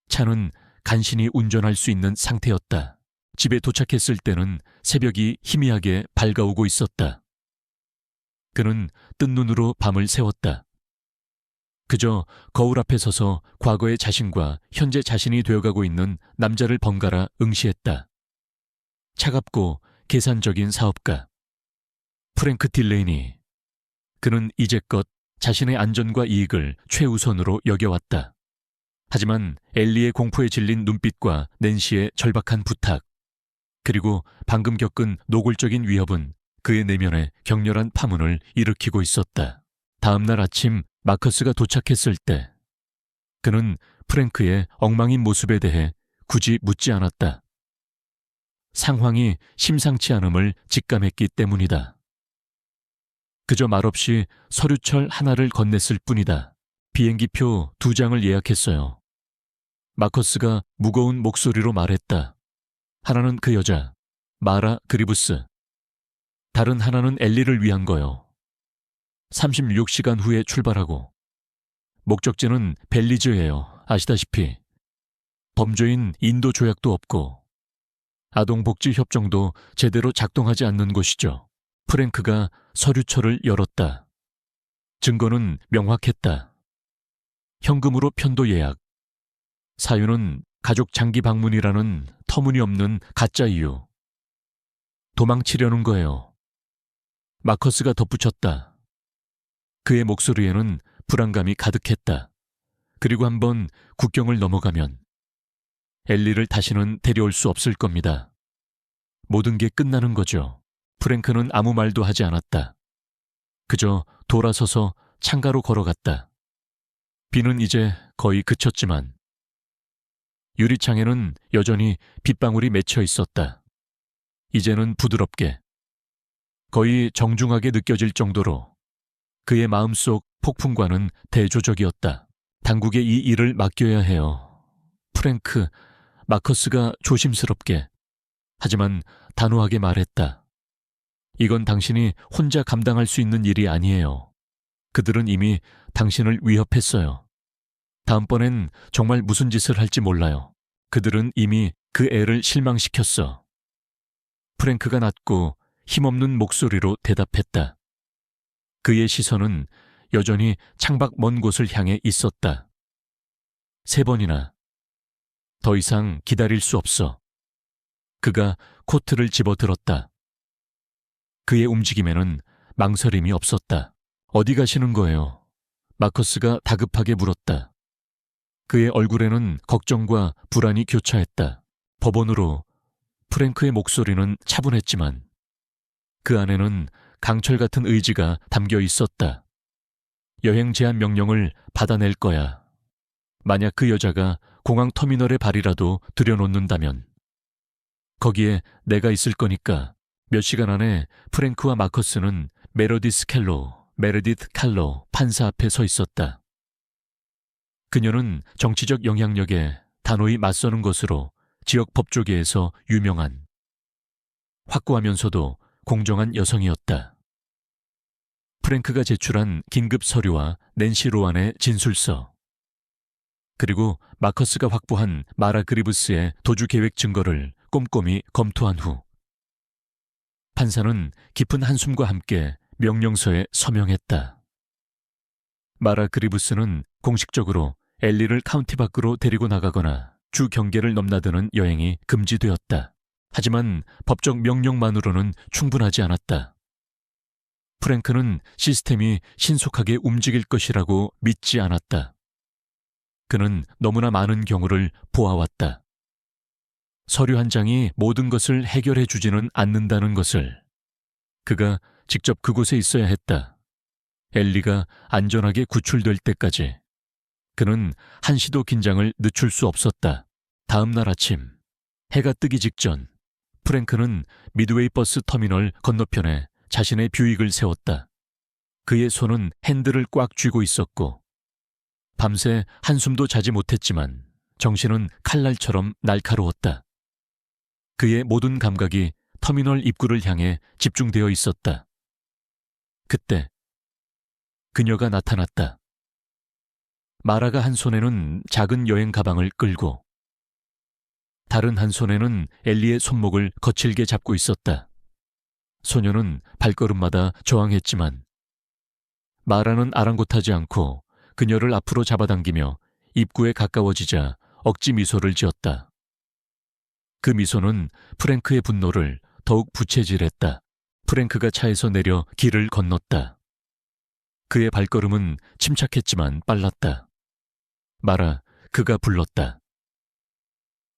Speaker 1: 차는 간신히 운전할 수 있는 상태였다. 집에 도착했을 때는 새벽이 희미하게 밝아오고 있었다. 그는 뜬 눈으로 밤을 새웠다. 그저 거울 앞에 서서 과거의 자신과 현재 자신이 되어가고 있는 남자를 번갈아 응시했다. 차갑고 계산적인 사업가 프랭크 딜레이니. 그는 이제껏 자신의 안전과 이익을 최우선으로 여겨왔다. 하지만 엘리의 공포에 질린 눈빛과 낸시의 절박한 부탁, 그리고 방금 겪은 노골적인 위협은 그의 내면에 격렬한 파문을 일으키고 있었다. 다음 날 아침 마커스가 도착했을 때 그는 프랭크의 엉망인 모습에 대해 굳이 묻지 않았다. 상황이 심상치 않음을 직감했기 때문이다. 그저 말없이 서류철 하나를 건넸을 뿐이다. 비행기표 2장을 예약했어요. 마커스가 무거운 목소리로 말했다. 하나는 그 여자, 마라 그리브스. 다른 하나는 엘리를 위한 거요. 36시간 후에 출발하고. 목적지는 벨리즈예요. 아시다시피. 범죄인 인도 조약도 없고 아동복지 협정도 제대로 작동하지 않는 곳이죠. 프랭크가 서류철을 열었다. 증거는 명확했다. 현금으로 편도 예약. 사유는 가족 장기 방문이라는 터무니없는 가짜 이유. 도망치려는 거예요. 마커스가 덧붙였다. 그의 목소리에는 불안감이 가득했다. 그리고 한번 국경을 넘어가면 엘리를 다시는 데려올 수 없을 겁니다. 모든 게 끝나는 거죠. 프랭크는 아무 말도 하지 않았다. 그저 돌아서서 창가로 걸어갔다. 비는 이제 거의 그쳤지만 유리창에는 여전히 빗방울이 맺혀 있었다. 이제는 부드럽게, 거의 정중하게 느껴질 정도로 그의 마음속 폭풍과는 대조적이었다. 당국에 이 일을 맡겨야 해요. 프랭크, 마커스가 조심스럽게, 하지만 단호하게 말했다. 이건 당신이 혼자 감당할 수 있는 일이 아니에요. 그들은 이미 당신을 위협했어요. 다음번엔 정말 무슨 짓을 할지 몰라요. 그들은 이미 그 애를 실망시켰어. 프랭크가 낮고 힘없는 목소리로 대답했다. 그의 시선은 여전히 창밖 먼 곳을 향해 있었다. 3번이나. 더 이상 기다릴 수 없어. 그가 코트를 집어들었다. 그의 움직임에는 망설임이 없었다. 어디 가시는 거예요? 마커스가 다급하게 물었다. 그의 얼굴에는 걱정과 불안이 교차했다. 법원으로. 프랭크의 목소리는 차분했지만 그 안에는 강철 같은 의지가 담겨 있었다. 여행 제한 명령을 받아낼 거야. 만약 그 여자가 공항 터미널에 발이라도 들여놓는다면 거기에 내가 있을 거니까. 몇 시간 안에 프랭크와 마커스는 메르디트 칼로 판사 앞에 서 있었다. 그녀는 정치적 영향력에 단호히 맞서는 것으로 지역 법조계에서 유명한, 확고하면서도 공정한 여성이었다. 프랭크가 제출한 긴급 서류와 낸시 로안의 진술서, 그리고 마커스가 확보한 마라 그리브스의 도주 계획 증거를 꼼꼼히 검토한 후 판사는 깊은 한숨과 함께 명령서에 서명했다. 마라 그리브스는 공식적으로 엘리를 카운티 밖으로 데리고 나가거나 주 경계를 넘나드는 여행이 금지되었다. 하지만 법적 명령만으로는 충분하지 않았다. 프랭크는 시스템이 신속하게 움직일 것이라고 믿지 않았다. 그는 너무나 많은 경우를 보아왔다. 서류 한 장이 모든 것을 해결해 주지는 않는다는 것을. 그가 직접 그곳에 있어야 했다. 엘리가 안전하게 구출될 때까지. 그는 한시도 긴장을 늦출 수 없었다. 다음 날 아침, 해가 뜨기 직전 프랭크는 미드웨이 버스 터미널 건너편에 자신의 뷰익을 세웠다. 그의 손은 핸들을 꽉 쥐고 있었고 밤새 한숨도 자지 못했지만 정신은 칼날처럼 날카로웠다. 그의 모든 감각이 터미널 입구를 향해 집중되어 있었다. 그때 그녀가 나타났다. 마라가 한 손에는 작은 여행 가방을 끌고 다른 한 손에는 엘리의 손목을 거칠게 잡고 있었다. 소녀는 발걸음마다 저항했지만 마라는 아랑곳하지 않고 그녀를 앞으로 잡아당기며 입구에 가까워지자 억지 미소를 지었다. 그 미소는 프랭크의 분노를 더욱 부채질했다. 프랭크가 차에서 내려 길을 건넜다. 그의 발걸음은 침착했지만 빨랐다. 마라, 그가 불렀다.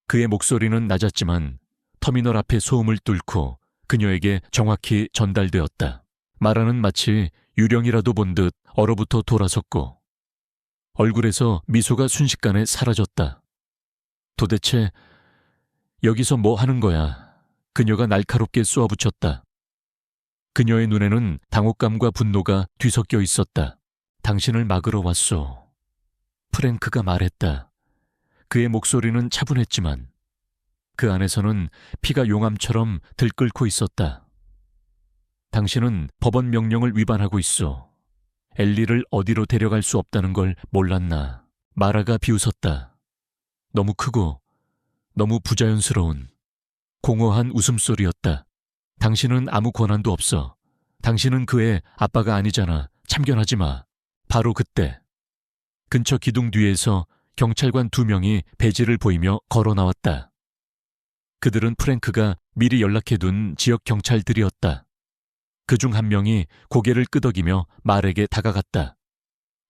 Speaker 1: 그의 목소리는 낮았지만 터미널 앞의 소음을 뚫고 그녀에게 정확히 전달되었다. 마라는 마치 유령이라도 본 듯 얼어붙어 돌아섰고 얼굴에서 미소가 순식간에 사라졌다. 도대체 여기서 뭐 하는 거야? 그녀가 날카롭게 쏘아붙였다. 그녀의 눈에는 당혹감과 분노가 뒤섞여 있었다. 당신을 막으러 왔소. 프랭크가 말했다. 그의 목소리는 차분했지만 그 안에서는 피가 용암처럼 들끓고 있었다. 당신은 법원 명령을 위반하고 있어. 엘리를 어디로 데려갈 수 없다는 걸 몰랐나. 마라가 비웃었다. 너무 크고 너무 부자연스러운 공허한 웃음소리였다. 당신은 아무 권한도 없어. 당신은 그의 아빠가 아니잖아. 참견하지 마. 바로 그때 근처 기둥 뒤에서 경찰관 2명이 배지를 보이며 걸어 나왔다. 그들은 프랭크가 미리 연락해둔 지역 경찰들이었다. 그중 한 명이 고개를 끄덕이며 말에게 다가갔다.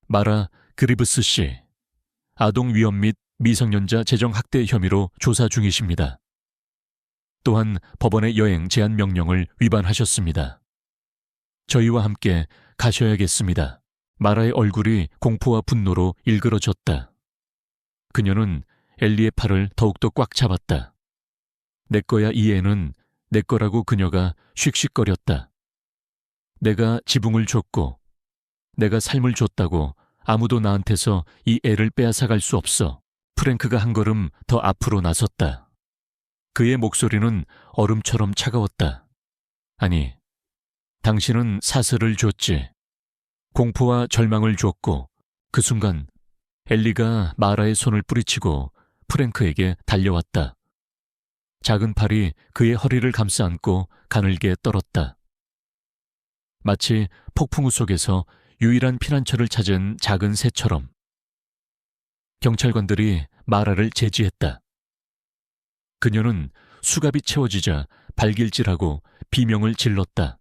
Speaker 1: 마라 그리브스 씨, 아동 위험 및 미성년자 재정학대 혐의로 조사 중이십니다. 또한 법원의 여행 제한 명령을 위반하셨습니다. 저희와 함께 가셔야겠습니다. 마라의 얼굴이 공포와 분노로 일그러졌다. 그녀는 엘리의 팔을 더욱더 꽉 잡았다. 내 거야 이 애는 내 거라고 그녀가 씩씩거렸다. 내가 지붕을 줬고 내가 삶을 줬다고 아무도 나한테서 이 애를 빼앗아갈 수 없어. 프랭크가 한 걸음 더 앞으로 나섰다. 그의 목소리는 얼음처럼 차가웠다. 아니, 당신은 사슬을 줬지. 공포와 절망을 줬고 그 순간 엘리가 마라의 손을 뿌리치고 프랭크에게 달려왔다. 작은 팔이 그의 허리를 감싸 안고 가늘게 떨었다. 마치 폭풍우 속에서 유일한 피난처를 찾은 작은 새처럼. 경찰관들이 마라를 제지했다. 그녀는 수갑이 채워지자 발길질하고 비명을 질렀다.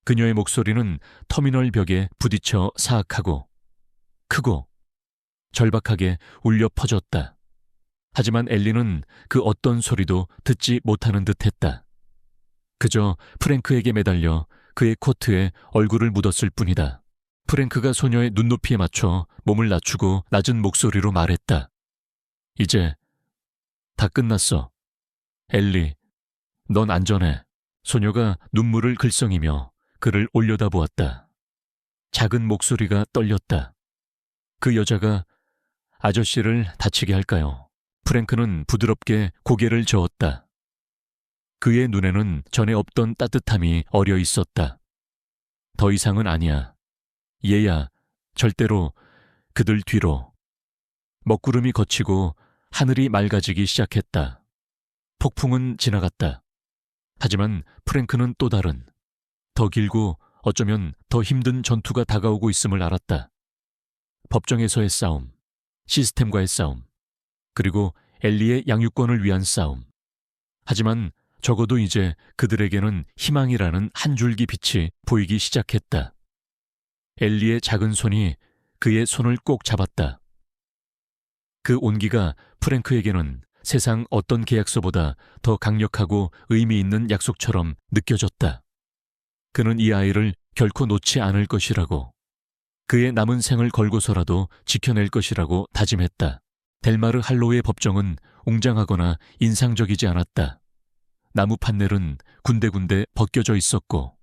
Speaker 1: 그녀의 목소리는 터미널 벽에 부딪혀 사악하고 크고 절박하게 울려 퍼졌다. 하지만 엘리는 그 어떤 소리도 듣지 못하는 듯했다. 그저 프랭크에게 매달려 그의 코트에 얼굴을 묻었을 뿐이다. 프랭크가 소녀의 눈높이에 맞춰 몸을 낮추고 낮은 목소리로 말했다. 이제 다 끝났어. 엘리, 넌 안전해. 소녀가 눈물을 글썽이며 그를 올려다보았다. 작은 목소리가 떨렸다. 그 여자가 아저씨를 다치게 할까요? 프랭크는 부드럽게 고개를 저었다. 그의 눈에는 전에 없던 따뜻함이 어려 있었다. 더 이상은 아니야. 얘야, 절대로 그들 뒤로. 먹구름이 걷히고 하늘이 맑아지기 시작했다. 폭풍은 지나갔다. 하지만 프랭크는 또 다른, 더 길고 어쩌면 더 힘든 전투가 다가오고 있음을 알았다. 법정에서의 싸움, 시스템과의 싸움, 그리고 엘리의 양육권을 위한 싸움. 하지만 적어도 이제 그들에게는 희망이라는 한 줄기 빛이 보이기 시작했다. 엘리의 작은 손이 그의 손을 꼭 잡았다. 그 온기가 프랭크에게는 세상 어떤 계약서보다 더 강력하고 의미 있는 약속처럼 느껴졌다. 그는 이 아이를 결코 놓지 않을 것이라고, 그의 남은 생을 걸고서라도 지켜낼 것이라고 다짐했다. 델마르 할로우의 법정은 웅장하거나 인상적이지 않았다. 나무 판넬은 군데군데 벗겨져 있었고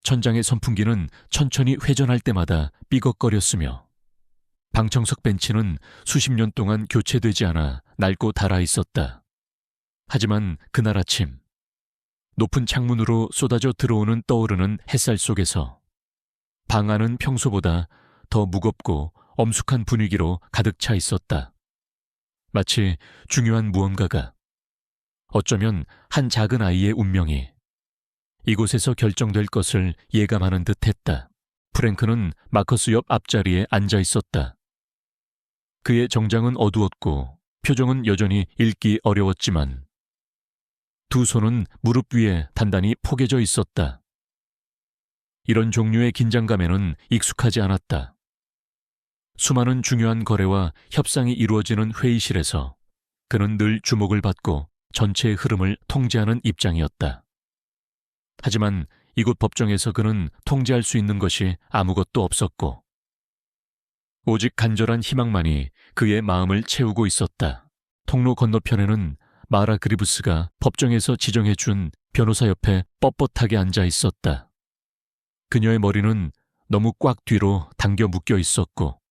Speaker 1: 천장의 선풍기는 천천히 회전할 때마다 삐걱거렸으며 방청석 벤치는 수십 년 동안 교체되지 않아 낡고 닳아 있었다. 하지만 그날 아침 높은 창문으로 쏟아져 들어오는 떠오르는 햇살 속에서 방 안은 평소보다 더 무겁고 엄숙한 분위기로 가득 차 있었다. 마치 중요한 무언가가, 어쩌면 한 작은 아이의 운명이 이곳에서 결정될 것을 예감하는 듯 했다. 프랭크는 마커스 옆 앞자리에 앉아 있었다. 그의 정장은 어두웠고 표정은 여전히 읽기 어려웠지만 두 손은 무릎 위에 단단히 포개져 있었다. 이런 종류의 긴장감에는 익숙하지 않았다. 수많은 중요한 거래와 협상이 이루어지는 회의실에서 그는 늘 주목을 받고 전체의 흐름을 통제하는 입장이었다. 하지만 이곳 법정에서 그는 통제할 수 있는 것이 아무것도 없었고 오직 간절한 희망만이 그의 마음을 채우고 있었다. 통로 건너편에는 마라 그리브스가 법정에서 지정해준 변호사 옆에 뻣뻣하게 앉아 있었다. 그녀의 머리는 너무 꽉 뒤로 당겨 묶여 있었고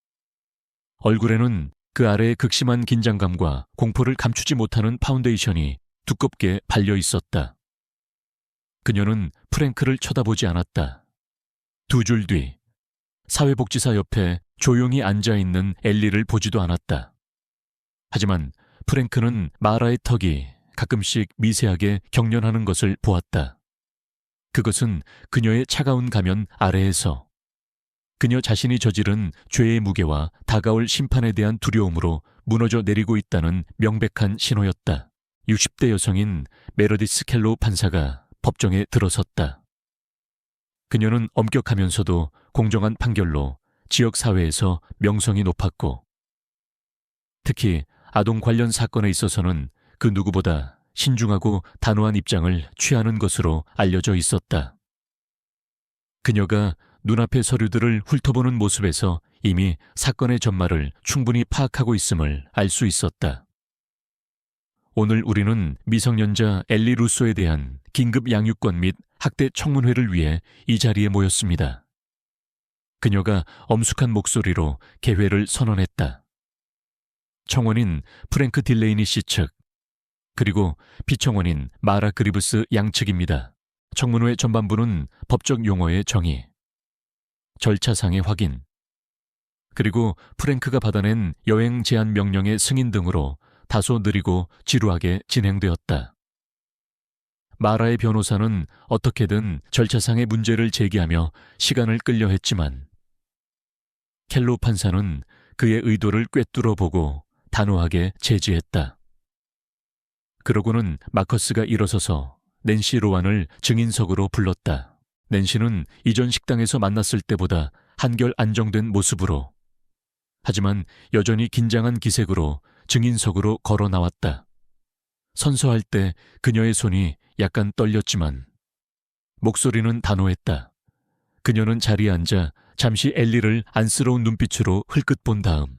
Speaker 1: 얼굴에는 그 아래의 극심한 긴장감과 공포를 감추지 못하는 파운데이션이 두껍게 발려 있었다. 그녀는 프랭크를 쳐다보지 않았다. 두 줄 뒤, 사회복지사 옆에 조용히 앉아있는 엘리를 보지도 않았다. 하지만 프랭크는 마라의 턱이 가끔씩 미세하게 경련하는 것을 보았다. 그것은 그녀의 차가운 가면 아래에서 그녀 자신이 저지른 죄의 무게와 다가올 심판에 대한 두려움으로 무너져 내리고 있다는 명백한 신호였다. 60대 여성인 메러디스 켈로우 판사가 법정에 들어섰다. 그녀는 엄격하면서도 공정한 판결로 지역사회에서 명성이 높았고 특히 아동 관련 사건에 있어서는 그 누구보다 신중하고 단호한 입장을 취하는 것으로 알려져 있었다. 그녀가 눈앞의 서류들을 훑어보는 모습에서 이미 사건의 전말을 충분히 파악하고 있음을 알 수 있었다. 오늘 우리는 미성년자 엘리 루소에 대한 긴급 양육권 및 학대 청문회를 위해 이 자리에 모였습니다. 그녀가 엄숙한 목소리로 개회를 선언했다. 청원인 프랭크 딜레이니 씨 측, 그리고 피청원인 마라 그리브스 양측입니다. 청문회 전반부는 법적 용어의 정의, 절차상의 확인, 그리고 프랭크가 받아낸 여행 제한 명령의 승인 등으로 다소 느리고 지루하게 진행되었다. 마라의 변호사는 어떻게든 절차상의 문제를 제기하며 시간을 끌려 했지만 켈로 판사는 그의 의도를 꿰뚫어 보고 단호하게 제지했다. 그러고는 마커스가 일어서서 낸시 로완을 증인석으로 불렀다. 낸시는 이전 식당에서 만났을 때보다 한결 안정된 모습으로, 하지만 여전히 긴장한 기색으로 증인석으로 걸어 나왔다. 선서할 때 그녀의 손이 약간 떨렸지만 목소리는 단호했다. 그녀는 자리에 앉아 잠시 엘리를 안쓰러운 눈빛으로 흘끗 본 다음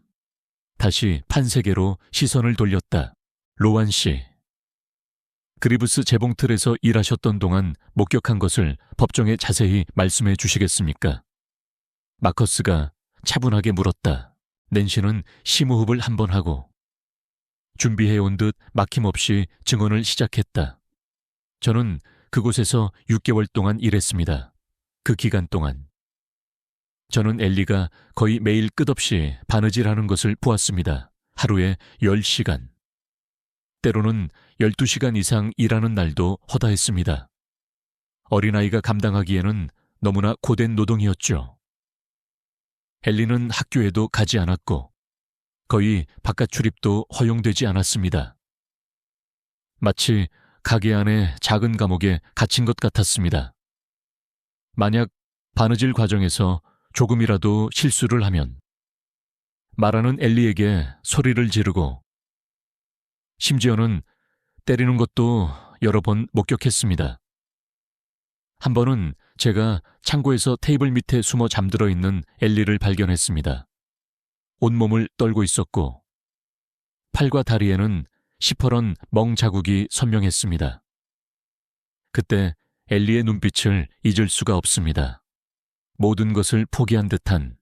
Speaker 1: 다시 판세계로 시선을 돌렸다. 로완 씨, 그리브스 재봉틀에서 일하셨던 동안 목격한 것을 법정에 자세히 말씀해 주시겠습니까? 마커스가 차분하게 물었다. 낸시는 심호흡을 한 번 하고 준비해온 듯 막힘없이 증언을 시작했다. 저는 그곳에서 6개월 동안 일했습니다. 그 기간 동안 저는 엘리가 거의 매일 끝없이 바느질하는 것을 보았습니다. 하루에 10시간, 때로는 12시간 이상 일하는 날도 허다했습니다. 어린아이가 감당하기에는 너무나 고된 노동이었죠. 엘리는 학교에도 가지 않았고 거의 바깥 출입도 허용되지 않았습니다. 마치 가게 안의 작은 감옥에 갇힌 것 같았습니다. 만약 바느질 과정에서 조금이라도 실수를 하면 마라는 엘리에게 소리를 지르고 심지어는 때리는 것도 여러 번 목격했습니다. 한 번은 제가 창고에서 테이블 밑에 숨어 잠들어 있는 엘리를 발견했습니다. 온몸을 떨고 있었고 팔과 다리에는 시퍼런 멍 자국이 선명했습니다. 그때 엘리의 눈빛을 잊을 수가 없습니다. 모든 것을 포기한 듯한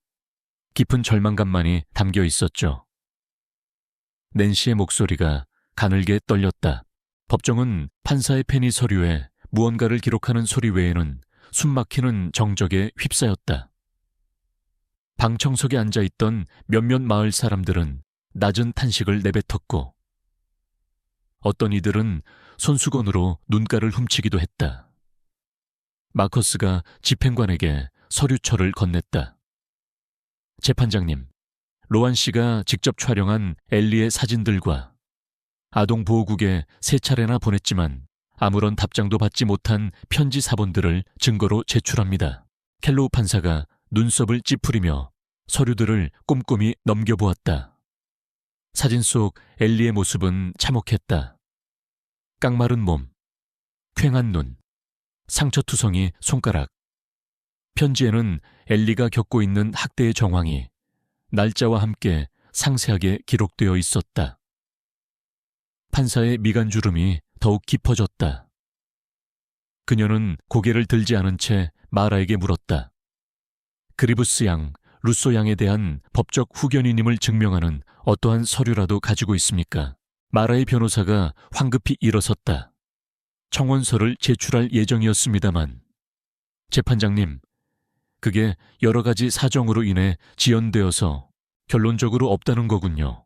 Speaker 1: 깊은 절망감만이 담겨 있었죠. 낸시의 목소리가 가늘게 떨렸다. 법정은 판사의 펜이 서류에 무언가를 기록하는 소리 외에는 숨막히는 정적에 휩싸였다. 방청석에 앉아있던 몇몇 마을 사람들은 낮은 탄식을 내뱉었고 어떤 이들은 손수건으로 눈가를 훔치기도 했다. 마커스가 집행관에게 서류철을 건넸다. 재판장님, 로안 씨가 직접 촬영한 엘리의 사진들과 아동보호국에 3차례나 보냈지만 아무런 답장도 받지 못한 편지 사본들을 증거로 제출합니다. 켈로우 판사가 눈썹을 찌푸리며 서류들을 꼼꼼히 넘겨보았다. 사진 속 엘리의 모습은 참혹했다. 깡마른 몸, 퀭한 눈, 상처투성이 손가락. 편지에는 엘리가 겪고 있는 학대의 정황이 날짜와 함께 상세하게 기록되어 있었다. 판사의 미간주름이 더욱 깊어졌다. 그녀는 고개를 들지 않은 채 마라에게 물었다. 그리브스 양, 루소 양에 대한 법적 후견인임을 증명하는 어떠한 서류라도 가지고 있습니까? 마라의 변호사가 황급히 일어섰다. 청원서를 제출할 예정이었습니다만. 재판장님, 그게 여러 가지 사정으로 인해 지연되어서 결론적으로 없다는 거군요.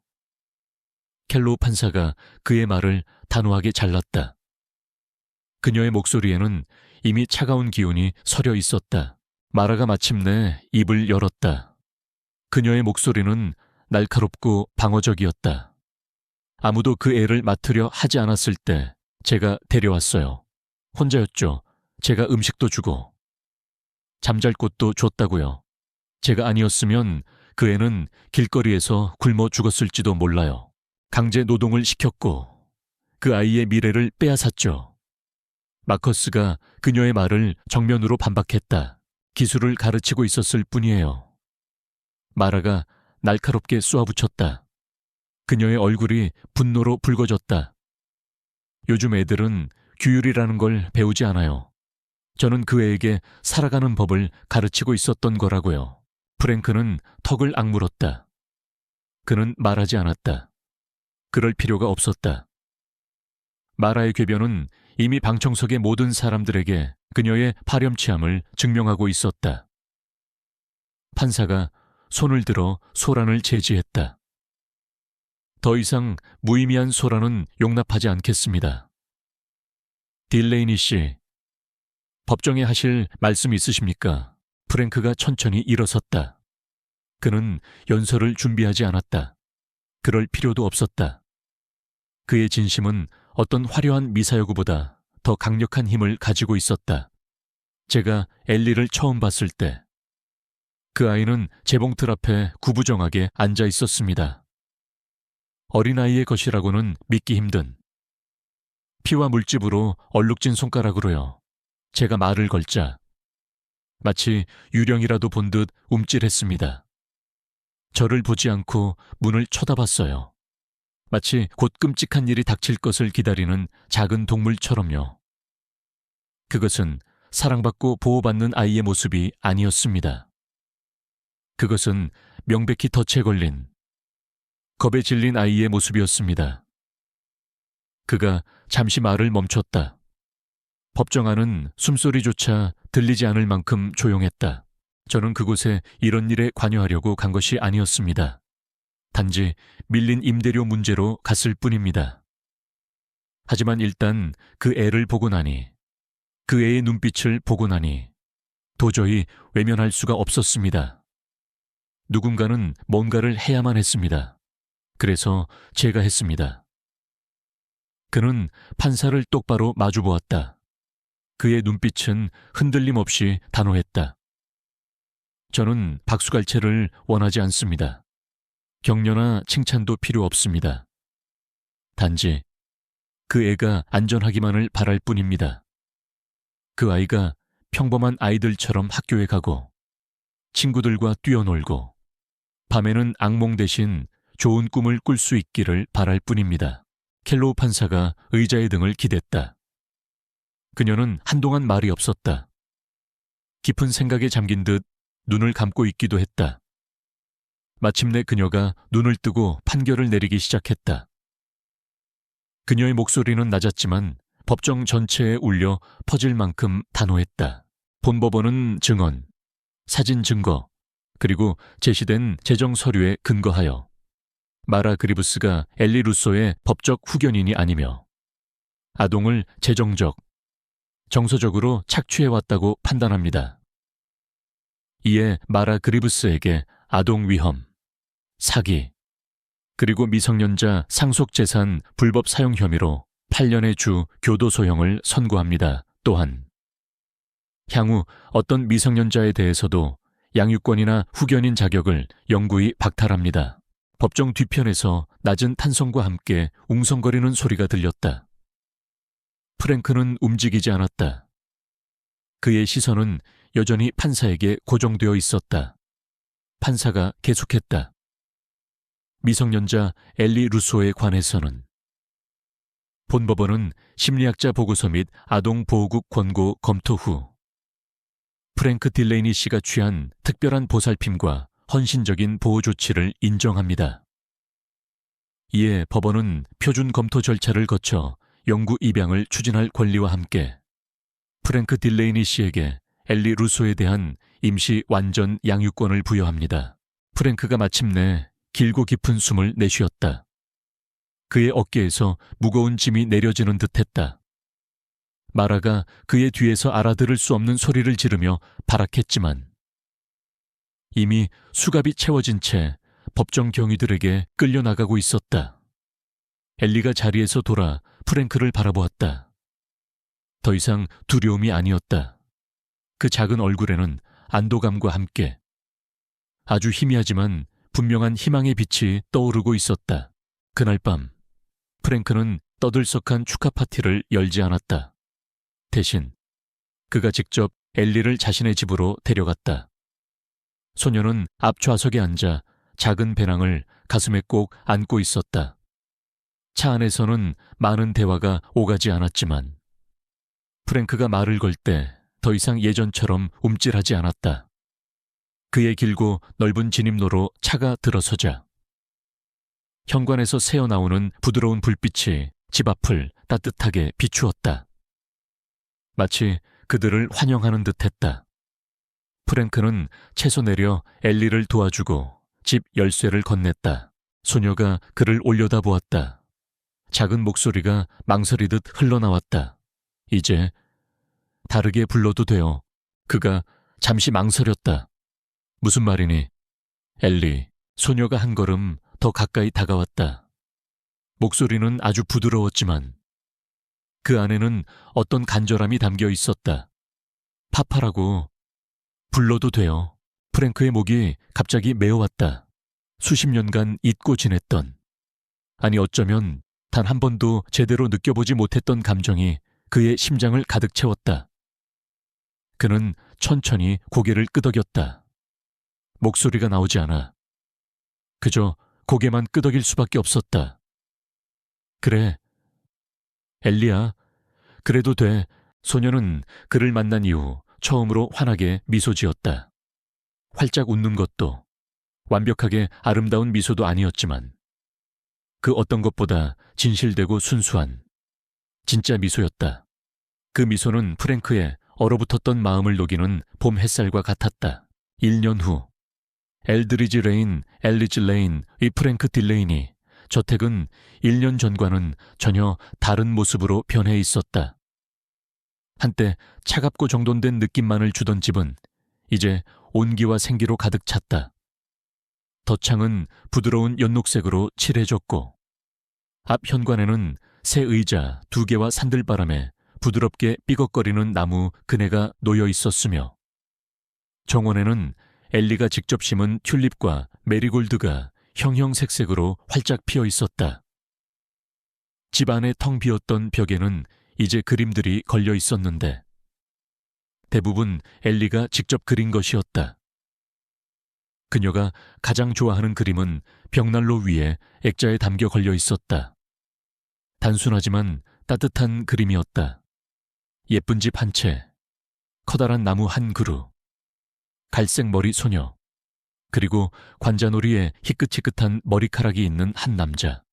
Speaker 1: 켈로우 판사가 그의 말을 단호하게 잘랐다. 그녀의 목소리에는 이미 차가운 기운이 서려 있었다. 마라가 마침내 입을 열었다. 그녀의 목소리는 날카롭고 방어적이었다. 아무도 그 애를 맡으려 하지 않았을 때 제가 데려왔어요. 혼자였죠. 제가 음식도 주고 잠잘 곳도 줬다고요. 제가 아니었으면 그 애는 길거리에서 굶어 죽었을지도 몰라요. 강제 노동을 시켰고 그 아이의 미래를 빼앗았죠. 마커스가 그녀의 말을 정면으로 반박했다. 기술을 가르치고 있었을 뿐이에요. 마라가 날카롭게 쏘아붙였다. 그녀의 얼굴이 분노로 붉어졌다. 요즘 애들은 규율이라는 걸 배우지 않아요. 저는 그 애에게 살아가는 법을 가르치고 있었던 거라고요. 프랭크는 턱을 악물었다. 그는 말하지 않았다. 그럴 필요가 없었다. 마라의 궤변은 이미 방청석의 모든 사람들에게 그녀의 파렴치함을 증명하고 있었다. 판사가 손을 들어 소란을 제지했다. 더 이상 무의미한 소란은 용납하지 않겠습니다. 딜레이니 씨, 법정에 하실 말씀 있으십니까? 프랭크가 천천히 일어섰다. 그는 연설을 준비하지 않았다. 그럴 필요도 없었다. 그의 진심은 어떤 화려한 미사여구보다 더 강력한 힘을 가지고 있었다. 제가 엘리를 처음 봤을 때 그 아이는 재봉틀 앞에 구부정하게 앉아 있었습니다. 어린아이의 것이라고는 믿기 힘든 피와 물집으로 얼룩진 손가락으로요. 제가 말을 걸자 마치 유령이라도 본 듯 움찔했습니다. 저를 보지 않고 문을 쳐다봤어요. 마치 곧 끔찍한 일이 닥칠 것을 기다리는 작은 동물처럼요. 그것은 사랑받고 보호받는 아이의 모습이 아니었습니다. 그것은 명백히 덫에 걸린, 겁에 질린 아이의 모습이었습니다. 그가 잠시 말을 멈췄다. 법정 안은 숨소리조차 들리지 않을 만큼 조용했다. 저는 그곳에 이런 일에 관여하려고 간 것이 아니었습니다. 단지 밀린 임대료 문제로 갔을 뿐입니다. 하지만 일단 그 애를 보고 나니, 그 애의 눈빛을 보고 나니 도저히 외면할 수가 없었습니다. 누군가는 뭔가를 해야만 했습니다. 그래서 제가 했습니다. 그는 판사를 똑바로 마주보았다. 그의 눈빛은 흔들림 없이 단호했다. 저는 박수갈채를 원하지 않습니다. 격려나 칭찬도 필요 없습니다. 단지 그 애가 안전하기만을 바랄 뿐입니다. 그 아이가 평범한 아이들처럼 학교에 가고 친구들과 뛰어놀고 밤에는 악몽 대신 좋은 꿈을 꿀 수 있기를 바랄 뿐입니다. 켈로우 판사가 의자의 등을 기댔다. 그녀는 한동안 말이 없었다. 깊은 생각에 잠긴 듯 눈을 감고 있기도 했다. 마침내 그녀가 눈을 뜨고 판결을 내리기 시작했다. 그녀의 목소리는 낮았지만 법정 전체에 울려 퍼질 만큼 단호했다. 본법원은 증언, 사진 증거, 그리고 제시된 재정 서류에 근거하여 마라 그리브스가 엘리 루소의 법적 후견인이 아니며 아동을 재정적, 정서적으로 착취해왔다고 판단합니다. 이에 마라 그리브스에게 아동 위험, 사기, 그리고 미성년자 상속재산 불법 사용 혐의로 8년의 주 교도소형을 선고합니다. 또한 향후 어떤 미성년자에 대해서도 양육권이나 후견인 자격을 영구히 박탈합니다. 법정 뒤편에서 낮은 탄성과 함께 웅성거리는 소리가 들렸다. 프랭크는 움직이지 않았다. 그의 시선은 여전히 판사에게 고정되어 있었다. 판사가 계속했다. 미성년자 엘리 루소에 관해서는 본법원은 심리학자 보고서 및 아동보호국 권고 검토 후 프랭크 딜레이니 씨가 취한 특별한 보살핌과 헌신적인 보호 조치를 인정합니다. 이에 법원은 표준 검토 절차를 거쳐 영구 입양을 추진할 권리와 함께 프랭크 딜레이니 씨에게 엘리 루소에 대한 임시 완전 양육권을 부여합니다. 프랭크가 마침내 길고 깊은 숨을 내쉬었다. 그의 어깨에서 무거운 짐이 내려지는 듯했다. 마라가 그의 뒤에서 알아들을 수 없는 소리를 지르며 발악했지만 이미 수갑이 채워진 채 법정 경위들에게 끌려나가고 있었다. 엘리가 자리에서 돌아 프랭크를 바라보았다. 더 이상 두려움이 아니었다. 그 작은 얼굴에는 안도감과 함께 아주 희미하지만 분명한 희망의 빛이 떠오르고 있었다. 그날 밤 프랭크는 떠들썩한 축하 파티를 열지 않았다. 대신 그가 직접 엘리를 자신의 집으로 데려갔다. 소녀는 앞 좌석에 앉아 작은 배낭을 가슴에 꼭 안고 있었다. 차 안에서는 많은 대화가 오가지 않았지만 프랭크가 말을 걸 때 더 이상 예전처럼 움찔하지 않았다. 그의 길고 넓은 진입로로 차가 들어서자 현관에서 새어나오는 부드러운 불빛이 집 앞을 따뜻하게 비추었다. 마치 그들을 환영하는 듯했다. 프랭크는 채소 내려 엘리를 도와주고 집 열쇠를 건넸다. 소녀가 그를 올려다보았다. 작은 목소리가 망설이듯 흘러나왔다. 이제 다르게 불러도 돼요. 그가 잠시 망설였다. 무슨 말이니? 엘리, 소녀가 한 걸음 더 가까이 다가왔다. 목소리는 아주 부드러웠지만 그 안에는 어떤 간절함이 담겨 있었다. 파파라고 불러도 돼요. 프랭크의 목이 갑자기 메어왔다. 수십 년간 잊고 지냈던, 아니 어쩌면 단 한 번도 제대로 느껴보지 못했던 감정이 그의 심장을 가득 채웠다. 그는 천천히 고개를 끄덕였다. 목소리가 나오지 않아. 그저 고개만 끄덕일 수밖에 없었다. 그래. 엘리야, 그래도 돼. 소녀는 그를 만난 이후 처음으로 환하게 미소 지었다. 활짝 웃는 것도 완벽하게 아름다운 미소도 아니었지만 그 어떤 것보다 진실되고 순수한 진짜 미소였다. 그 미소는 프랭크의 얼어붙었던 마음을 녹이는 봄 햇살과 같았다. 1년 후 엘드리지 레인, 엘리지 레인의 프랭크 딜레이니 저택은 1년 전과는 전혀 다른 모습으로 변해 있었다. 한때 차갑고 정돈된 느낌만을 주던 집은 이제 온기와 생기로 가득 찼다. 덧창은 부드러운 연녹색으로 칠해졌고 앞 현관에는 새 의자 2개와 산들바람에 부드럽게 삐걱거리는 나무 그네가 놓여 있었으며 정원에는 엘리가 직접 심은 튤립과 메리골드가 형형색색으로 활짝 피어 있었다. 집 안에 텅 비었던 벽에는 이제 그림들이 걸려 있었는데 대부분 엘리가 직접 그린 것이었다. 그녀가 가장 좋아하는 그림은 벽난로 위에 액자에 담겨 걸려 있었다. 단순하지만 따뜻한 그림이었다. 예쁜 집 한 채, 커다란 나무 한 그루, 갈색 머리 소녀, 그리고 관자놀이에 희끗희끗한 머리카락이 있는 한 남자.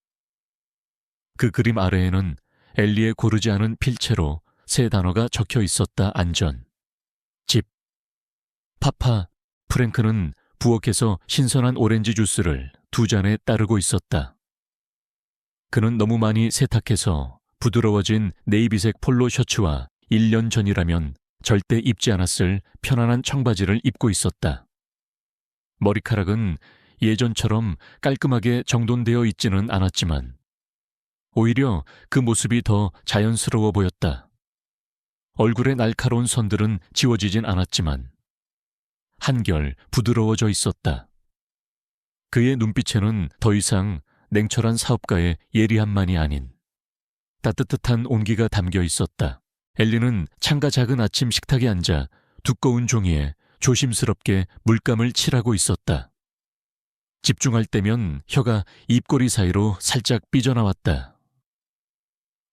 Speaker 1: 그 그림 아래에는 엘리의 고르지 않은 필체로 3단어가 적혀 있었다. 안전, 집, 파파. 프랭크는 부엌에서 신선한 오렌지 주스를 2잔에 따르고 있었다. 그는 너무 많이 세탁해서 부드러워진 네이비색 폴로 셔츠와 1년 전이라면 절대 입지 않았을 편안한 청바지를 입고 있었다. 머리카락은 예전처럼 깔끔하게 정돈되어 있지는 않았지만 오히려 그 모습이 더 자연스러워 보였다. 얼굴의 날카로운 선들은 지워지진 않았지만 한결 부드러워져 있었다. 그의 눈빛에는 더 이상 냉철한 사업가의 예리함만이 아닌 따뜻한 온기가 담겨 있었다. 엘리는 창가 작은 아침 식탁에 앉아 두꺼운 종이에 조심스럽게 물감을 칠하고 있었다. 집중할 때면 혀가 입꼬리 사이로 살짝 삐져나왔다.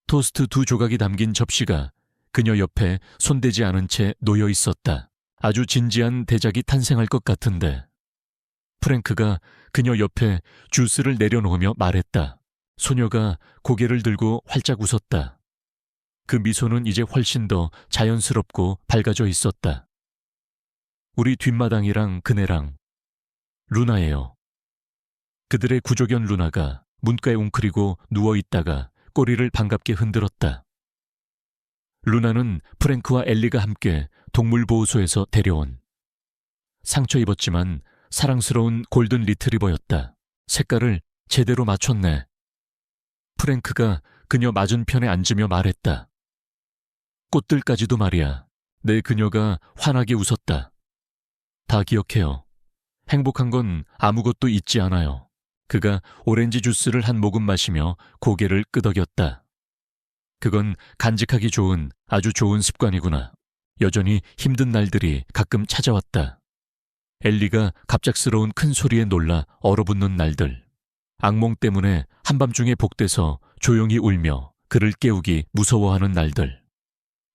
Speaker 1: 토스트 2조각이 담긴 접시가 그녀 옆에 손대지 않은 채 놓여 있었다. 아주 진지한 대작이 탄생할 것 같은데 프랭크가 그녀 옆에 주스를 내려놓으며 말했다. 소녀가 고개를 들고 활짝 웃었다. 그 미소는 이제 훨씬 더 자연스럽고 밝아져 있었다. 우리 뒷마당이랑 그네랑 루나예요. 그들의 구조견 루나가 문가에 웅크리고 누워있다가 꼬리를 반갑게 흔들었다. 루나는 프랭크와 엘리가 함께 동물보호소에서 데려온 상처 입었지만 사랑스러운 골든 리트리버였다. 색깔을 제대로 맞췄네. 프랭크가 그녀 맞은편에 앉으며 말했다. 꽃들까지도 말이야. 내 그녀가 환하게 웃었다. 다 기억해요. 행복한 건 아무것도 잊지 않아요. 그가 오렌지 주스를 한 모금 마시며 고개를 끄덕였다. 그건 간직하기 좋은 아주 좋은 습관이구나. 여전히 힘든 날들이 가끔 찾아왔다. 엘리가 갑작스러운 큰 소리에 놀라 얼어붙는 날들. 악몽 때문에 한밤중에 복대서 조용히 울며 그를 깨우기 무서워하는 날들.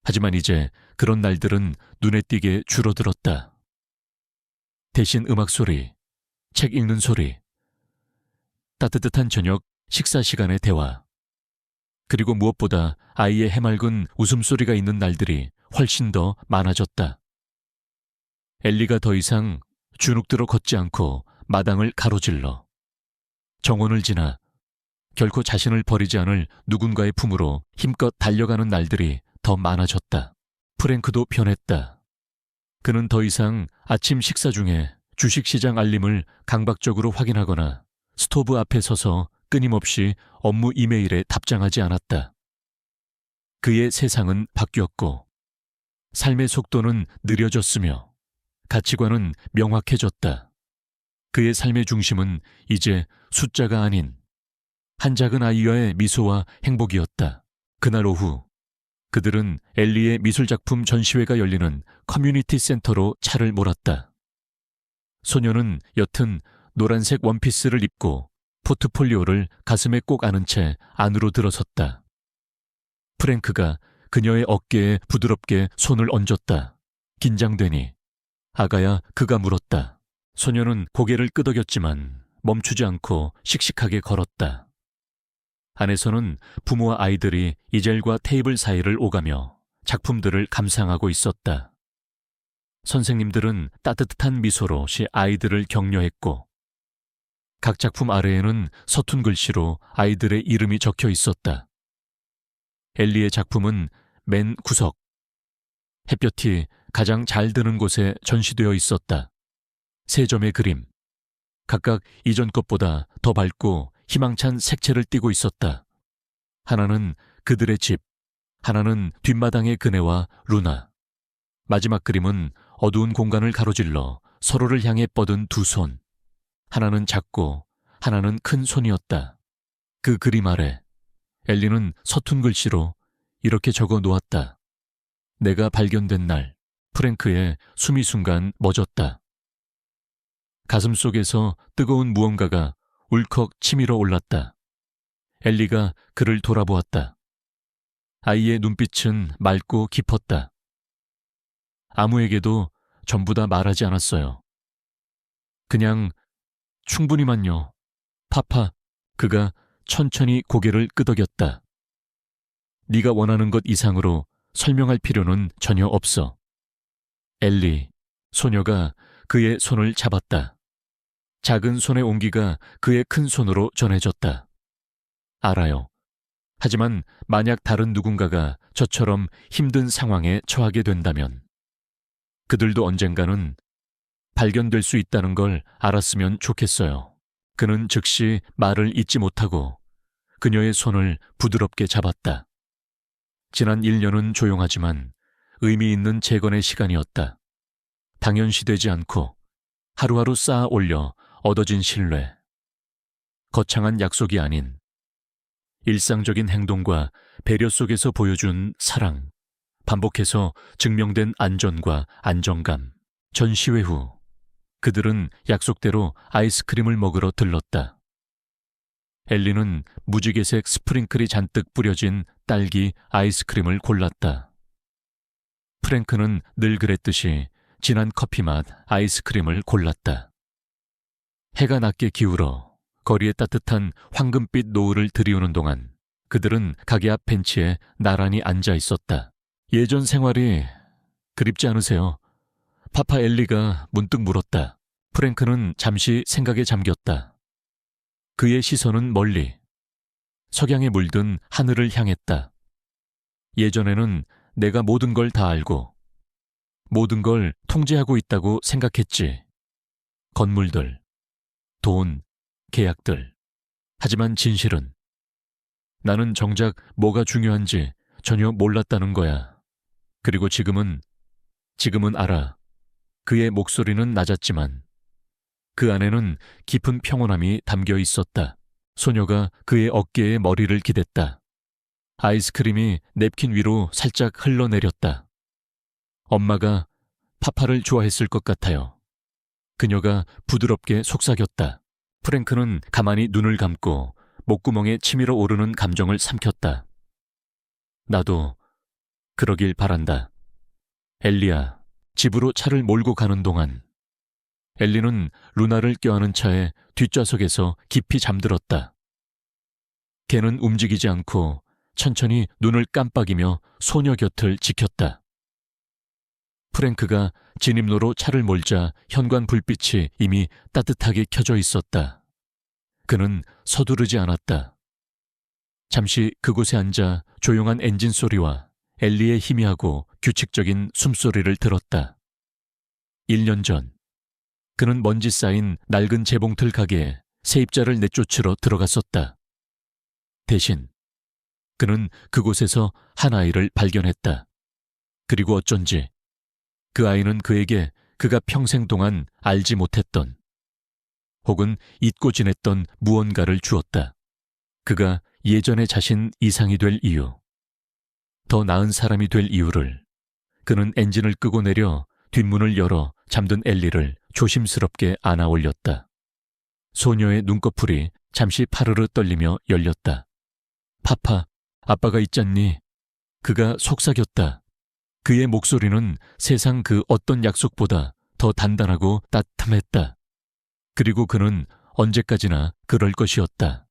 Speaker 1: 하지만 이제 그런 날들은 눈에 띄게 줄어들었다. 대신 음악 소리, 책 읽는 소리, 따뜻한 저녁 식사 시간의 대화, 그리고 무엇보다 아이의 해맑은 웃음소리가 있는 날들이 훨씬 더 많아졌다. 엘리가 더 이상 주눅들어 걷지 않고 마당을 가로질러 정원을 지나 결코 자신을 버리지 않을 누군가의 품으로 힘껏 달려가는 날들이 더 많아졌다. 프랭크도 변했다. 그는 더 이상 아침 식사 중에 주식시장 알림을 강박적으로 확인하거나 스토브 앞에 서서 끊임없이 업무 이메일에 답장하지 않았다. 그의 세상은 바뀌었고 삶의 속도는 느려졌으며 가치관은 명확해졌다. 그의 삶의 중심은 이제 숫자가 아닌 한 작은 아이와의 미소와 행복이었다. 그날 오후 그들은 엘리의 미술작품 전시회가 열리는 커뮤니티 센터로 차를 몰았다. 소녀는 옅은 노란색 원피스를 입고 포트폴리오를 가슴에 꼭 안은 채 안으로 들어섰다. 프랭크가 그녀의 어깨에 부드럽게 손을 얹었다. 긴장되니 아가야, 그가 물었다. 소녀는 고개를 끄덕였지만 멈추지 않고 씩씩하게 걸었다. 안에서는 부모와 아이들이 이젤과 테이블 사이를 오가며 작품들을 감상하고 있었다. 선생님들은 따뜻한 미소로 아이들을 격려했고 각 작품 아래에는 서툰 글씨로 아이들의 이름이 적혀 있었다. 엘리의 작품은 맨 구석, 햇볕이 가장 잘 드는 곳에 전시되어 있었다. 세 점의 그림, 각각 이전 것보다 더 밝고 희망찬 색채를 띠고 있었다. 하나는 그들의 집, 하나는 뒷마당의 그네와 루나. 마지막 그림은 어두운 공간을 가로질러 서로를 향해 뻗은 두 손. 하나는 작고 하나는 큰 손이었다. 그 그림 아래 엘리는 서툰 글씨로 이렇게 적어 놓았다. 내가 발견된 날, 프랭크의 숨이 순간 멎었다. 가슴 속에서 뜨거운 무언가가 울컥 치밀어 올랐다. 엘리가 그를 돌아보았다. 아이의 눈빛은 맑고 깊었다. 아무에게도 전부 다 말하지 않았어요. 그냥 충분히만요. 파파, 그가 천천히 고개를 끄덕였다. 네가 원하는 것 이상으로 설명할 필요는 전혀 없어. 엘리, 소녀가 그의 손을 잡았다. 작은 손의 온기가 그의 큰 손으로 전해졌다. 알아요. 하지만 만약 다른 누군가가 저처럼 힘든 상황에 처하게 된다면 그들도 언젠가는 발견될 수 있다는 걸 알았으면 좋겠어요. 그는 즉시 말을 잇지 못하고 그녀의 손을 부드럽게 잡았다. 지난 1년은 조용하지만 의미 있는 재건의 시간이었다. 당연시되지 않고 하루하루 쌓아 올려 얻어진 신뢰. 거창한 약속이 아닌 일상적인 행동과 배려 속에서 보여준 사랑. 반복해서 증명된 안전과 안정감. 전시회 후 그들은 약속대로 아이스크림을 먹으러 들렀다. 엘리는 무지개색 스프링클이 잔뜩 뿌려진 딸기 아이스크림을 골랐다. 프랭크는 늘 그랬듯이 진한 커피 맛 아이스크림을 골랐다. 해가 낮게 기울어 거리에 따뜻한 황금빛 노을을 들이우는 동안 그들은 가게 앞 벤치에 나란히 앉아 있었다. 예전 생활이 그립지 않으세요? 파파 엘리가 문득 물었다. 프랭크는 잠시 생각에 잠겼다. 그의 시선은 멀리 석양에 물든 하늘을 향했다. 예전에는 내가 모든 걸 다 알고 모든 걸 통제하고 있다고 생각했지. 건물들, 돈, 계약들. 하지만 진실은 나는 정작 뭐가 중요한지 전혀 몰랐다는 거야. 그리고 지금은 알아. 그의 목소리는 낮았지만 그 안에는 깊은 평온함이 담겨 있었다. 소녀가 그의 어깨에 머리를 기댔다. 아이스크림이 냅킨 위로 살짝 흘러내렸다. 엄마가 파파를 좋아했을 것 같아요. 그녀가 부드럽게 속삭였다. 프랭크는 가만히 눈을 감고 목구멍에 치밀어 오르는 감정을 삼켰다. 나도 그러길 바란다. 엘리야, 집으로 차를 몰고 가는 동안 엘리는 루나를 껴안은 차에 뒷좌석에서 깊이 잠들었다. 걔는 움직이지 않고 천천히 눈을 깜빡이며 소녀 곁을 지켰다. 프랭크가 진입로로 차를 몰자 현관 불빛이 이미 따뜻하게 켜져 있었다. 그는 서두르지 않았다. 잠시 그곳에 앉아 조용한 엔진 소리와 엘리의 희미하고 규칙적인 숨소리를 들었다. 1년 전 그는 먼지 쌓인 낡은 재봉틀 가게에 세입자를 내쫓으러 들어갔었다. 대신 그는 그곳에서 한 아이를 발견했다. 그리고 어쩐지 그 아이는 그에게 그가 평생 동안 알지 못했던 혹은 잊고 지냈던 무언가를 주었다. 그가 예전의 자신 이상이 될 이유, 더 나은 사람이 될 이유를 그는 엔진을 끄고 내려 뒷문을 열어 잠든 엘리를 조심스럽게 안아 올렸다. 소녀의 눈꺼풀이 잠시 파르르 떨리며 열렸다. 파파, 아빠가 있잖니? 그가 속삭였다. 그의 목소리는 세상 그 어떤 약속보다 더 단단하고 따뜻했다. 그리고 그는 언제까지나 그럴 것이었다.